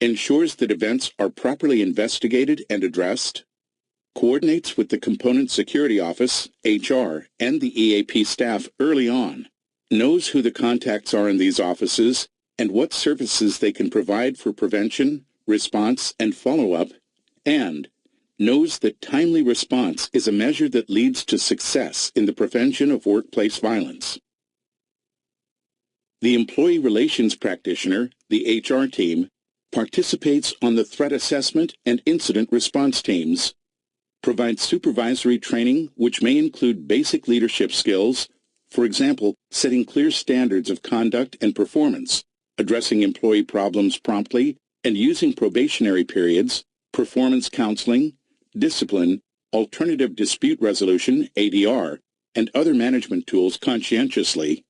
ensures that events are properly investigated and addressed, coordinates with the Component Security Office, HR, and the EAP staff early on, knows who the contacts are in these offices and what services they can provide for prevention, response, and follow-up, and knows that timely response is a measure that leads to success in the prevention of workplace violence. The Employee Relations Practitioner, the HR team, participates on the threat assessment and incident response teams, provides supervisory training which may include basic leadership skills, for example, setting clear standards of conduct and performance, addressing employee problems promptly, and using probationary periods, performance counseling, discipline, alternative dispute resolution, ADR, and other management tools conscientiously,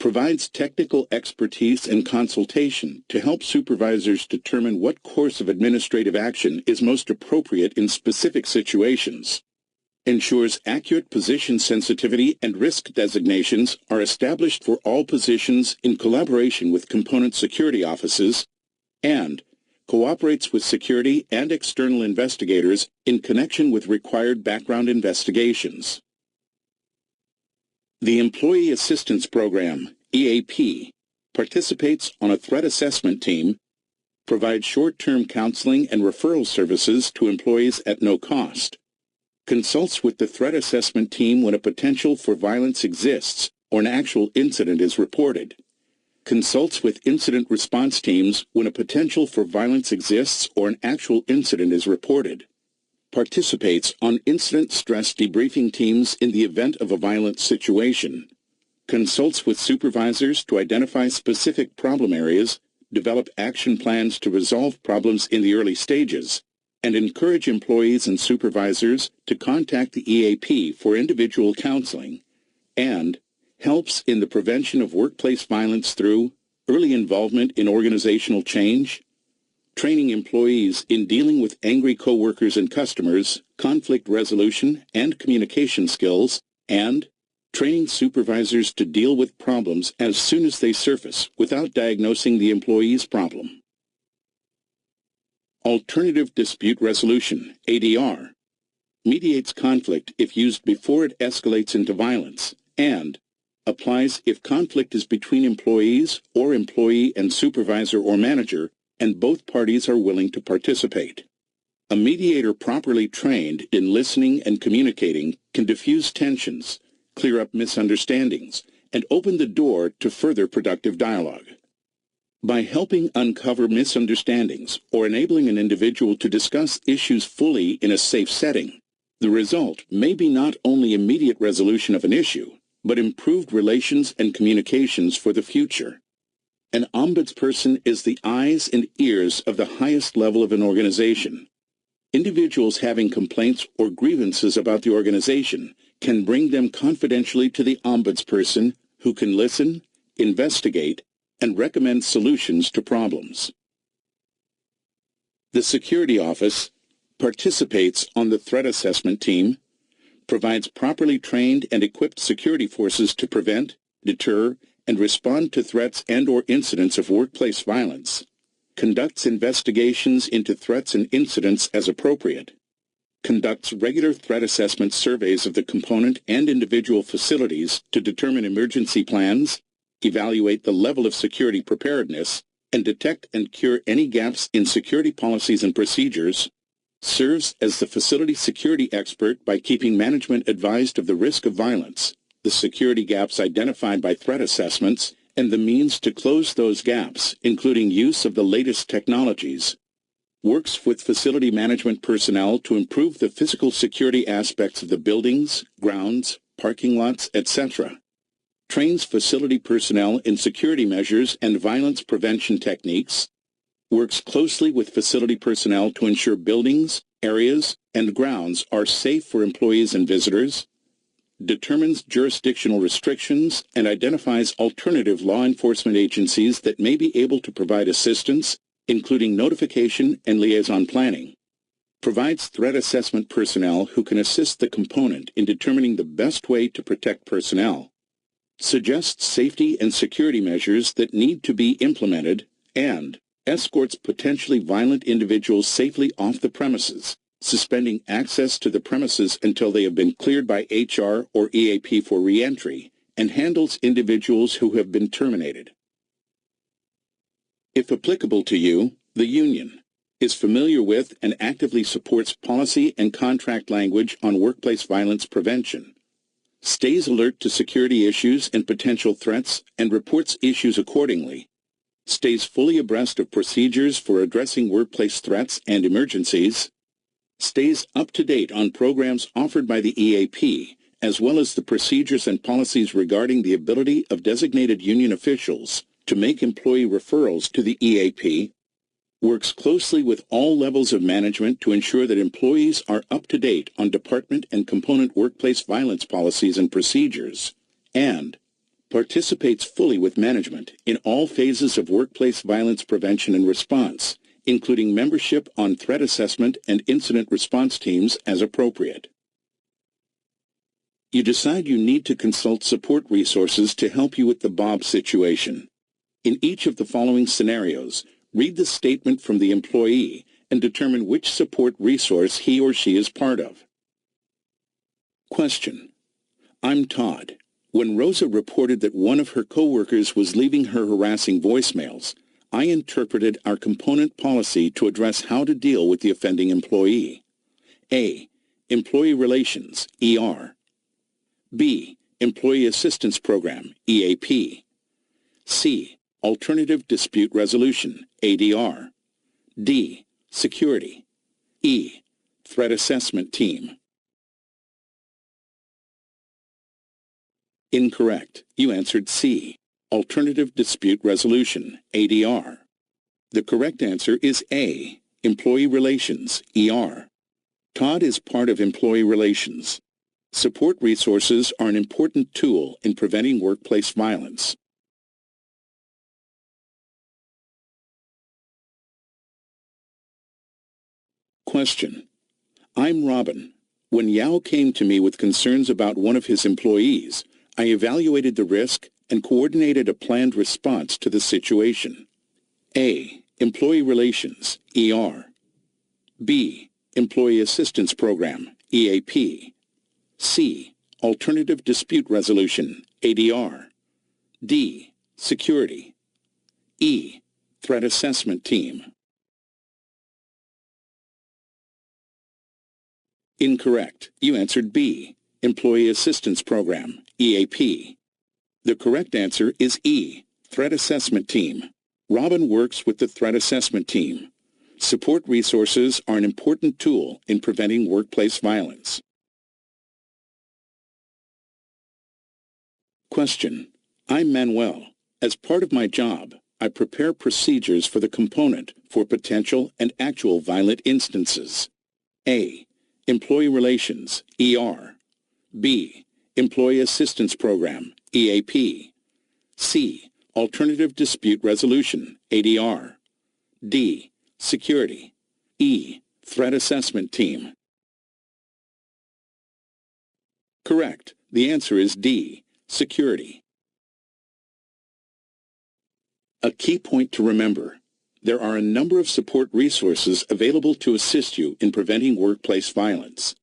provides technical expertise and consultation to help supervisors determine what course of administrative action is most appropriate in specific situations, ensures accurate position sensitivity and risk designations are established for all positions in collaboration with component security offices, and cooperates with security and external investigators in connection with required background investigations. The Employee Assistance Program, EAP, participates on a threat assessment team, provides short-term counseling and referral services to employees at no cost, consults with the threat assessment team when a potential for violence exists or an actual incident is reported, consults with incident response teams when a potential for violence exists or an actual incident is reported, participates on incident stress debriefing teams in the event of a violent situation, consults with supervisors to identify specific problem areas, develop action plans to resolve problems in the early stages, and encourage employees and supervisors to contact the EAP for individual counseling, and helps in the prevention of workplace violence through early involvement in organizational change, training employees in dealing with angry coworkers and customers, conflict resolution and communication skills, and training supervisors to deal with problems as soon as they surface without diagnosing the employee's problem. Alternative Dispute Resolution, ADR, mediates conflict if used before it escalates into violence, and applies if conflict is between employees or employee and supervisor or manager and both parties are willing to participate. A mediator properly trained in listening and communicating can diffuse tensions, clear up misunderstandings, and open the door to further productive dialogue. By helping uncover misunderstandings or enabling an individual to discuss issues fully in a safe setting, the result may be not only immediate resolution of an issue, but improved relations and communications for the future. An ombudsperson is the eyes and ears of the highest level of an organization. Individuals having complaints or grievances about the organization can bring them confidentially to the ombudsperson, who can listen, investigate, and recommend solutions to problems. The Security Office participates on the threat assessment team, provides properly trained and equipped security forces to prevent, deter, and respond to threats and/or incidents of workplace violence, conducts investigations into threats and incidents as appropriate, conducts regular threat assessment surveys of the component and individual facilities to determine emergency plans, evaluate the level of security preparedness, and detect and cure any gaps in security policies and procedures, serves as the facility security expert by keeping management advised of the risk of violence, the security gaps identified by threat assessments, and the means to close those gaps, including use of the latest technologies, works with facility management personnel to improve the physical security aspects of the buildings, grounds, parking lots, etc., trains facility personnel in security measures and violence prevention techniques, works closely with facility personnel to ensure buildings, areas, and grounds are safe for employees and visitors, determines jurisdictional restrictions, and identifies alternative law enforcement agencies that may be able to provide assistance, including notification and liaison planning, provides threat assessment personnel who can assist the component in determining the best way to protect personnel, suggests safety and security measures that need to be implemented, and escorts potentially violent individuals safely off the premises, suspending access to the premises until they have been cleared by HR or EAP for re-entry, and handles individuals who have been terminated. If applicable to you, the union is familiar with and actively supports policy and contract language on workplace violence prevention, stays alert to security issues and potential threats, and reports issues accordingly, stays fully abreast of procedures for addressing workplace threats and emergencies, stays up to date on programs offered by the EAP, as well as the procedures and policies regarding the ability of designated union officials to make employee referrals to the EAP, works closely with all levels of management to ensure that employees are up to date on department and component workplace violence policies and procedures, and participates fully with management in all phases of workplace violence prevention and response, including membership on threat assessment and incident response teams as appropriate. You decide you need to consult support resources to help you with the Bob situation. In each of the following scenarios, read the statement from the employee and determine which support resource he or she is part of. Question: I'm Todd. When Rosa reported that one of her coworkers was leaving her harassing voicemails, I interpreted our component policy to address how to deal with the offending employee. A. Employee Relations, ER. B. Employee Assistance Program, EAP. C. Alternative Dispute Resolution, ADR. D. Security. E. Threat Assessment Team. Incorrect. You answered C. Alternative Dispute Resolution, ADR. The correct answer is A. Employee Relations, ER. Todd is part of Employee Relations. Support resources are an important tool in preventing workplace violence. Question: I'm Robin. When Yao came to me with concerns about one of his employees, I evaluated the risk and coordinated a planned response to the situation. A. Employee Relations, ER. B. Employee Assistance Program, EAP. C. Alternative Dispute Resolution, ADR. D. Security. E. Threat Assessment Team. Incorrect. You answered B. Employee Assistance Program, EAP. The correct answer is E. Threat Assessment Team. Robin works with the Threat Assessment Team. Support resources are an important tool in preventing workplace violence. Question: I'm Manuel. As part of my job, I prepare procedures for the component for potential and actual violent instances. A. Employee Relations, ER. B. Employee Assistance Program, EAP. C. Alternative Dispute Resolution, ADR. D. Security. E. Threat Assessment Team. Correct. The answer is D. Security. A key point to remember: there are a number of support resources available to assist you in preventing workplace violence.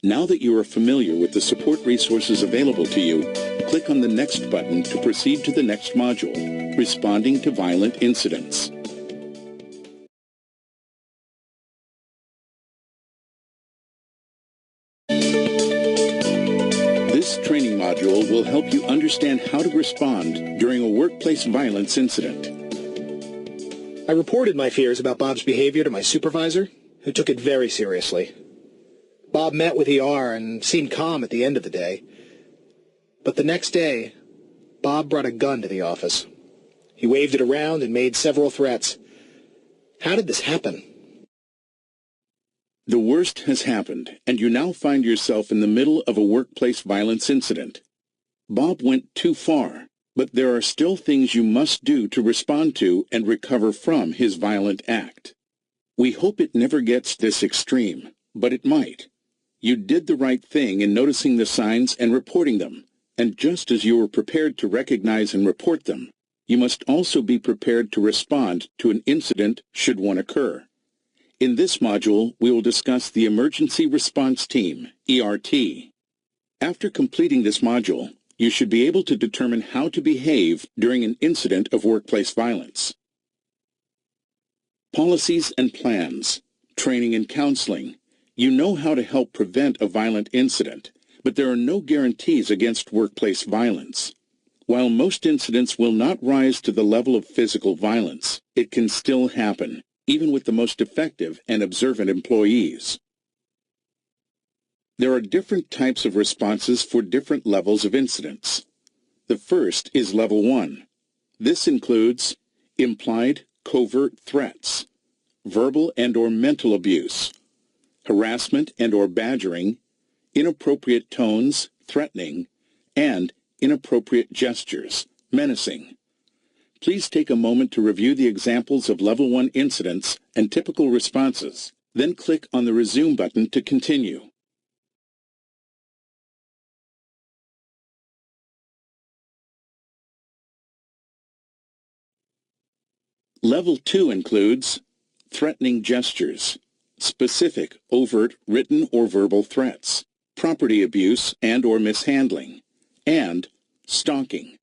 Now that you are familiar with the support resources available to you, click on the Next button to proceed to the next module, Responding to Violent Incidents. This training module will help you understand how to respond during a workplace violence incident. I reported my fears about Bob's behavior to my supervisor, who took it very seriously. Bob met with ER and seemed calm at the end of the day. But the next day, Bob brought a gun to the office. He waved it around and made several threats. How did this happen? The worst has happened, and you now find yourself in the middle of a workplace violence incident. Bob went too far, but there are still things you must do to respond to and recover from his violent act. We hope it never gets this extreme, but it might. You did the right thing in noticing the signs and reporting them, and just as you were prepared to recognize and report them, you must also be prepared to respond to an incident should one occur. In this module, we will discuss the Emergency Response Team, ERT. After completing this module, you should be able to determine how to behave during an incident of workplace violence. Policies and plans, training and counseling. You know how to help prevent a violent incident, but there are no guarantees against workplace violence. While most incidents will not rise to the level of physical violence, it can still happen, even with the most effective and observant employees. There are different types of responses for different levels of incidents. The first is Level 1. This includes implied covert threats, verbal and/or mental abuse, harassment and/or badgering, inappropriate tones, threatening, and inappropriate gestures, menacing. Please take a moment to review the examples of Level 1 incidents and typical responses. Then click on the Resume button to continue. Level 2 includes threatening gestures, specific, overt, written or verbal threats, property abuse and/or mishandling, and stalking.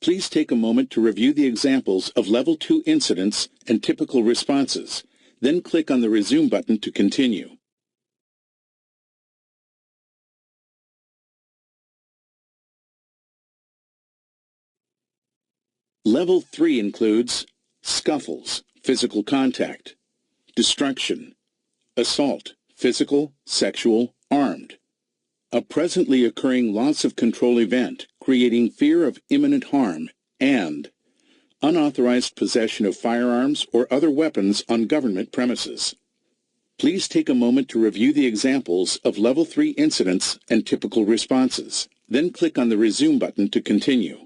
Please take a moment to review the examples of Level 2 incidents and typical responses. Then click on the Resume button to continue. Level 3 includes scuffles, physical contact, destruction, assault, physical, sexual, armed, a presently occurring loss of control event creating fear of imminent harm, and unauthorized possession of firearms or other weapons on government premises. Please take a moment to review the examples of Level 3 incidents and typical responses. Then click on the Resume button to continue.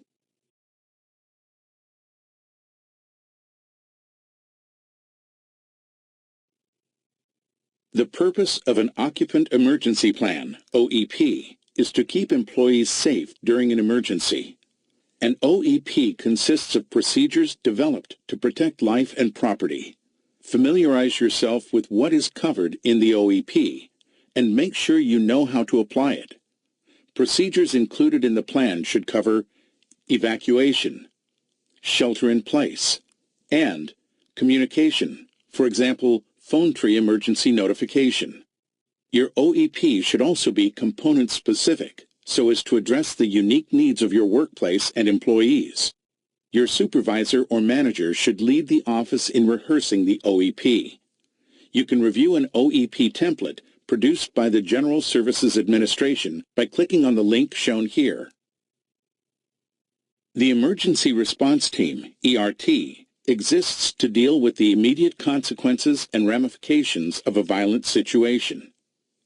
The purpose of an Occupant Emergency Plan, OEP, is to keep employees safe during an emergency. An OEP consists of procedures developed to protect life and property. Familiarize yourself with what is covered in the OEP and make sure you know how to apply it. Procedures included in the plan should cover evacuation, shelter in place, and communication, for example, phone tree emergency notification. Your OEP should also be component-specific so as to address the unique needs of your workplace and employees. Your supervisor or manager should lead the office in rehearsing the OEP. You can review an OEP template produced by the General Services Administration by clicking on the link shown here. The Emergency Response Team, ERT, exists to deal with the immediate consequences and ramifications of a violent situation.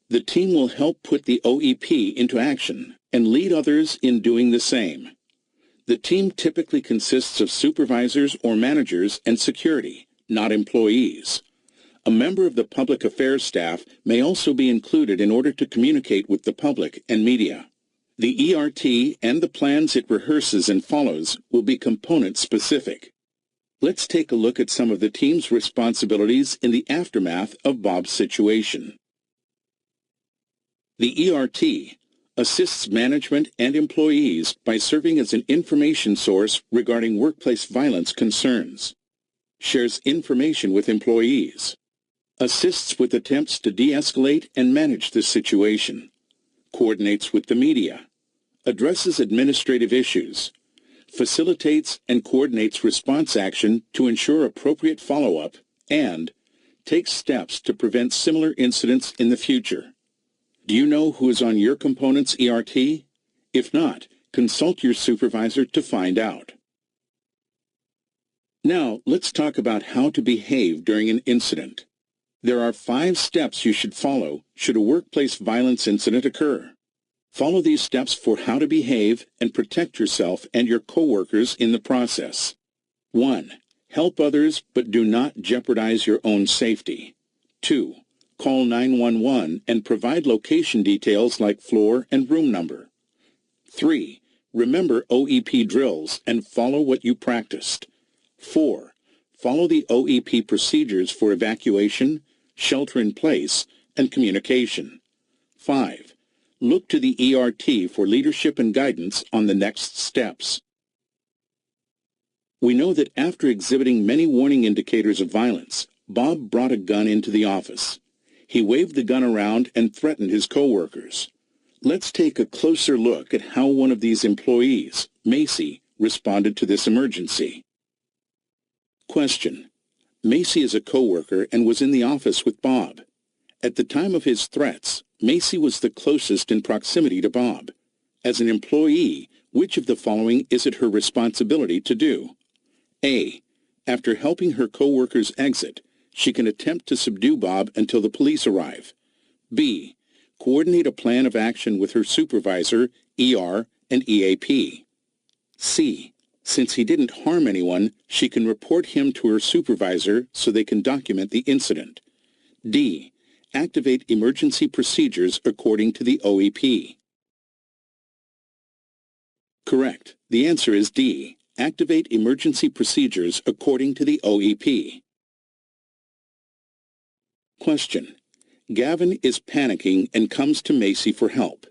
The team will help put the OEP into action and lead others in doing the same. The team typically consists of supervisors or managers and security, not employees. A member of the public affairs staff may also be included in order to communicate with the public and media. The ERT and the plans it rehearses and follows will be component-specific. Let's take a look at some of the team's responsibilities in the aftermath of Bob's situation. The ERT assists management and employees by serving as an information source regarding workplace violence concerns, shares information with employees, assists with attempts to de-escalate and manage the situation, coordinates with the media, addresses administrative issues, facilitates and coordinates response action to ensure appropriate follow-up, and takes steps to prevent similar incidents in the future. Do you know who is on your component's ERT? If not, consult your supervisor to find out. Now, let's talk about how to behave during an incident. There are 5 steps you should follow should a workplace violence incident occur. Follow these steps for how to behave and protect yourself and your coworkers in the process. 1. Help others, but do not jeopardize your own safety. 2. Call 911 and provide location details like floor and room number. 3. Remember OEP drills and follow what you practiced. 4. Follow the OEP procedures for evacuation, shelter in place, and communication. 5. Look to the ERT for leadership and guidance on the next steps. We know that after exhibiting many warning indicators of violence, Bob brought a gun into the office. He waved the gun around and threatened his coworkers. Let's take a closer look at how one of these employees, Macy, responded to this emergency? Question. Macy is a coworker and was in the office with Bob. At the time of his threats, Macy was the closest in proximity to Bob. As an employee, which of the following is it her responsibility to do? A. After helping her coworkers exit, she can attempt to subdue Bob until the police arrive. B. Coordinate a plan of action with her supervisor, ER, and EAP. C. Since he didn't harm anyone, she can report him to her supervisor so they can document the incident. D. Activate emergency procedures according to the OEP. Correct. The answer is D. Activate emergency procedures according to the OEP. Question. Gavin is panicking and comes to Macy for help.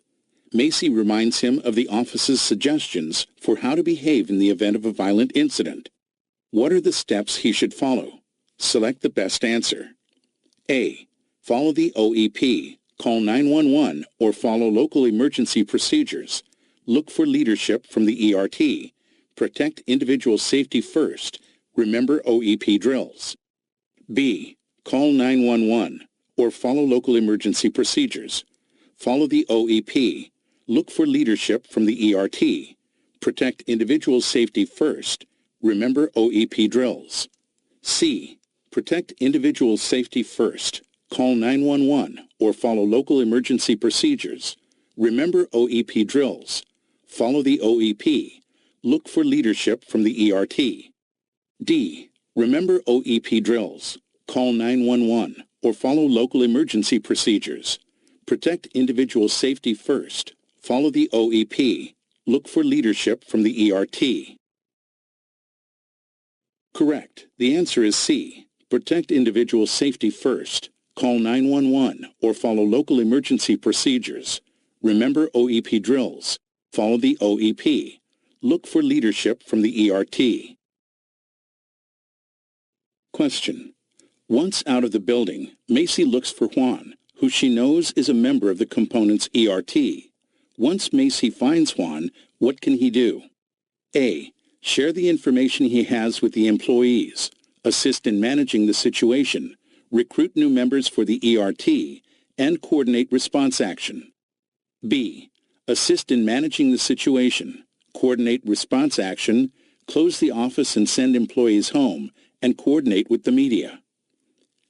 Macy reminds him of the office's suggestions for how to behave in the event of a violent incident. What are the steps he should follow? Select the best answer. A. Follow the OEP, call 911, or follow local emergency procedures. Look for leadership from the ERT. Protect individual safety first. Remember OEP drills. B. Call 911, or follow local emergency procedures. Follow the OEP. Look for leadership from the ERT. Protect individual safety first. Remember OEP drills. C. Protect individual safety first. Call 911 or follow local emergency procedures. Remember OEP drills. Follow the OEP. Look for leadership from the ERT. D. Remember OEP drills. Call 911 or follow local emergency procedures. Protect individual safety first. Follow the OEP. Look for leadership from the ERT. Correct. The answer is C. Protect individual safety first. Call 911 or follow local emergency procedures. Remember OEP drills. Follow the OEP. Look for leadership from the ERT. Question. Once out of the building, Macy looks for Juan, who she knows is a member of the component's ERT. Once Macy finds Juan, what can he do? A. Share the information he has with the employees. Assist in managing the situation. Recruit new members for the ERT, and coordinate response action. B. Assist in managing the situation. Coordinate response action. Close the office and send employees home, and coordinate with the media.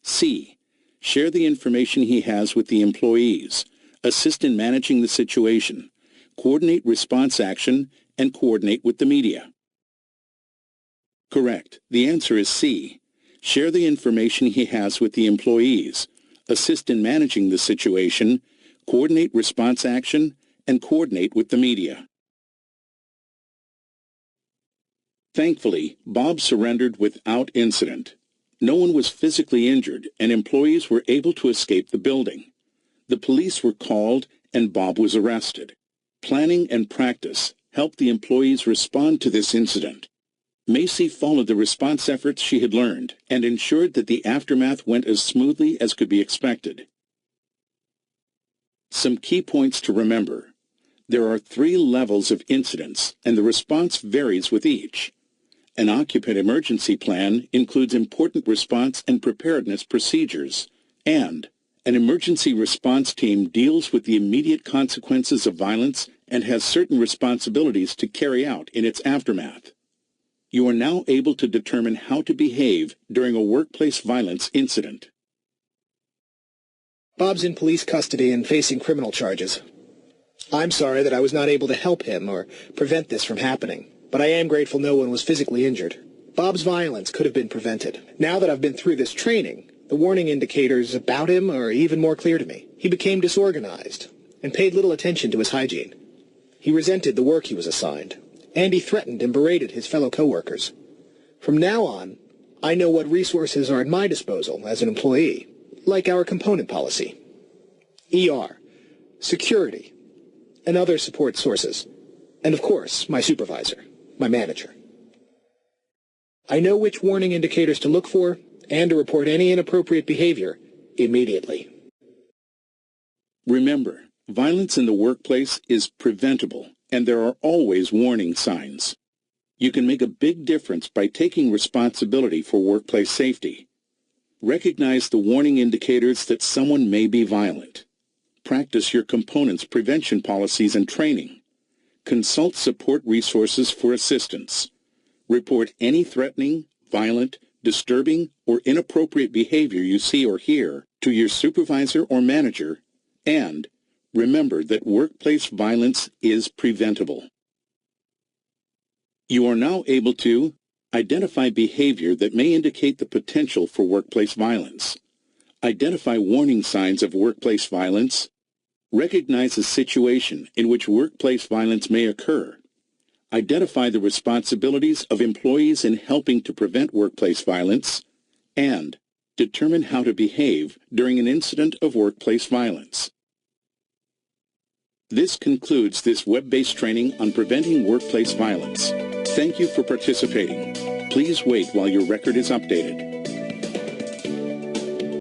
C. Share the information he has with the employees. Assist in managing the situation. Coordinate response action, and coordinate with the media. Correct. The answer is C. Share the information he has with the employees. Assist in managing the situation. Coordinate response action, and coordinate with the media. Thankfully, Bob surrendered without incident. No one was physically injured, and employees were able to escape the building. The police were called, and Bob was arrested. Planning and practice helped the employees respond to this incident. Macy followed the response efforts she had learned and ensured that the aftermath went as smoothly as could be expected. Some key points to remember. There are 3 levels of incidents, and the response varies with each. An occupant emergency plan includes important response and preparedness procedures, and an emergency response team deals with the immediate consequences of violence and has certain responsibilities to carry out in its aftermath. You are now able to determine how to behave during a workplace violence incident. Bob's in police custody and facing criminal charges. I'm sorry that I was not able to help him or prevent this from happening, but I am grateful no one was physically injured. Bob's violence could have been prevented. Now that I've been through this training, the warning indicators about him are even more clear to me. He became disorganized and paid little attention to his hygiene. He resented the work he was assigned, and he threatened and berated his fellow coworkers. From now on, I know what resources are at my disposal as an employee, like our component policy, ER, security, and other support sources, and of course, my supervisor, my manager. I know which warning indicators to look for and to report any inappropriate behavior immediately. Remember, violence in the workplace is preventable, and there are always warning signs. You can make a big difference by taking responsibility for workplace safety. Recognize the warning indicators that someone may be violent. Practice your components prevention policies and training. Consult support resources for assistance. Report any threatening, violent, disturbing, or inappropriate behavior you see or hear to your supervisor or manager, and remember that workplace violence is preventable. You are now able to identify behavior that may indicate the potential for workplace violence, identify warning signs of workplace violence, recognize a situation in which workplace violence may occur, identify the responsibilities of employees in helping to prevent workplace violence, and determine how to behave during an incident of workplace violence. This concludes this web-based training on preventing workplace violence. Thank you for participating. Please wait while your record is updated.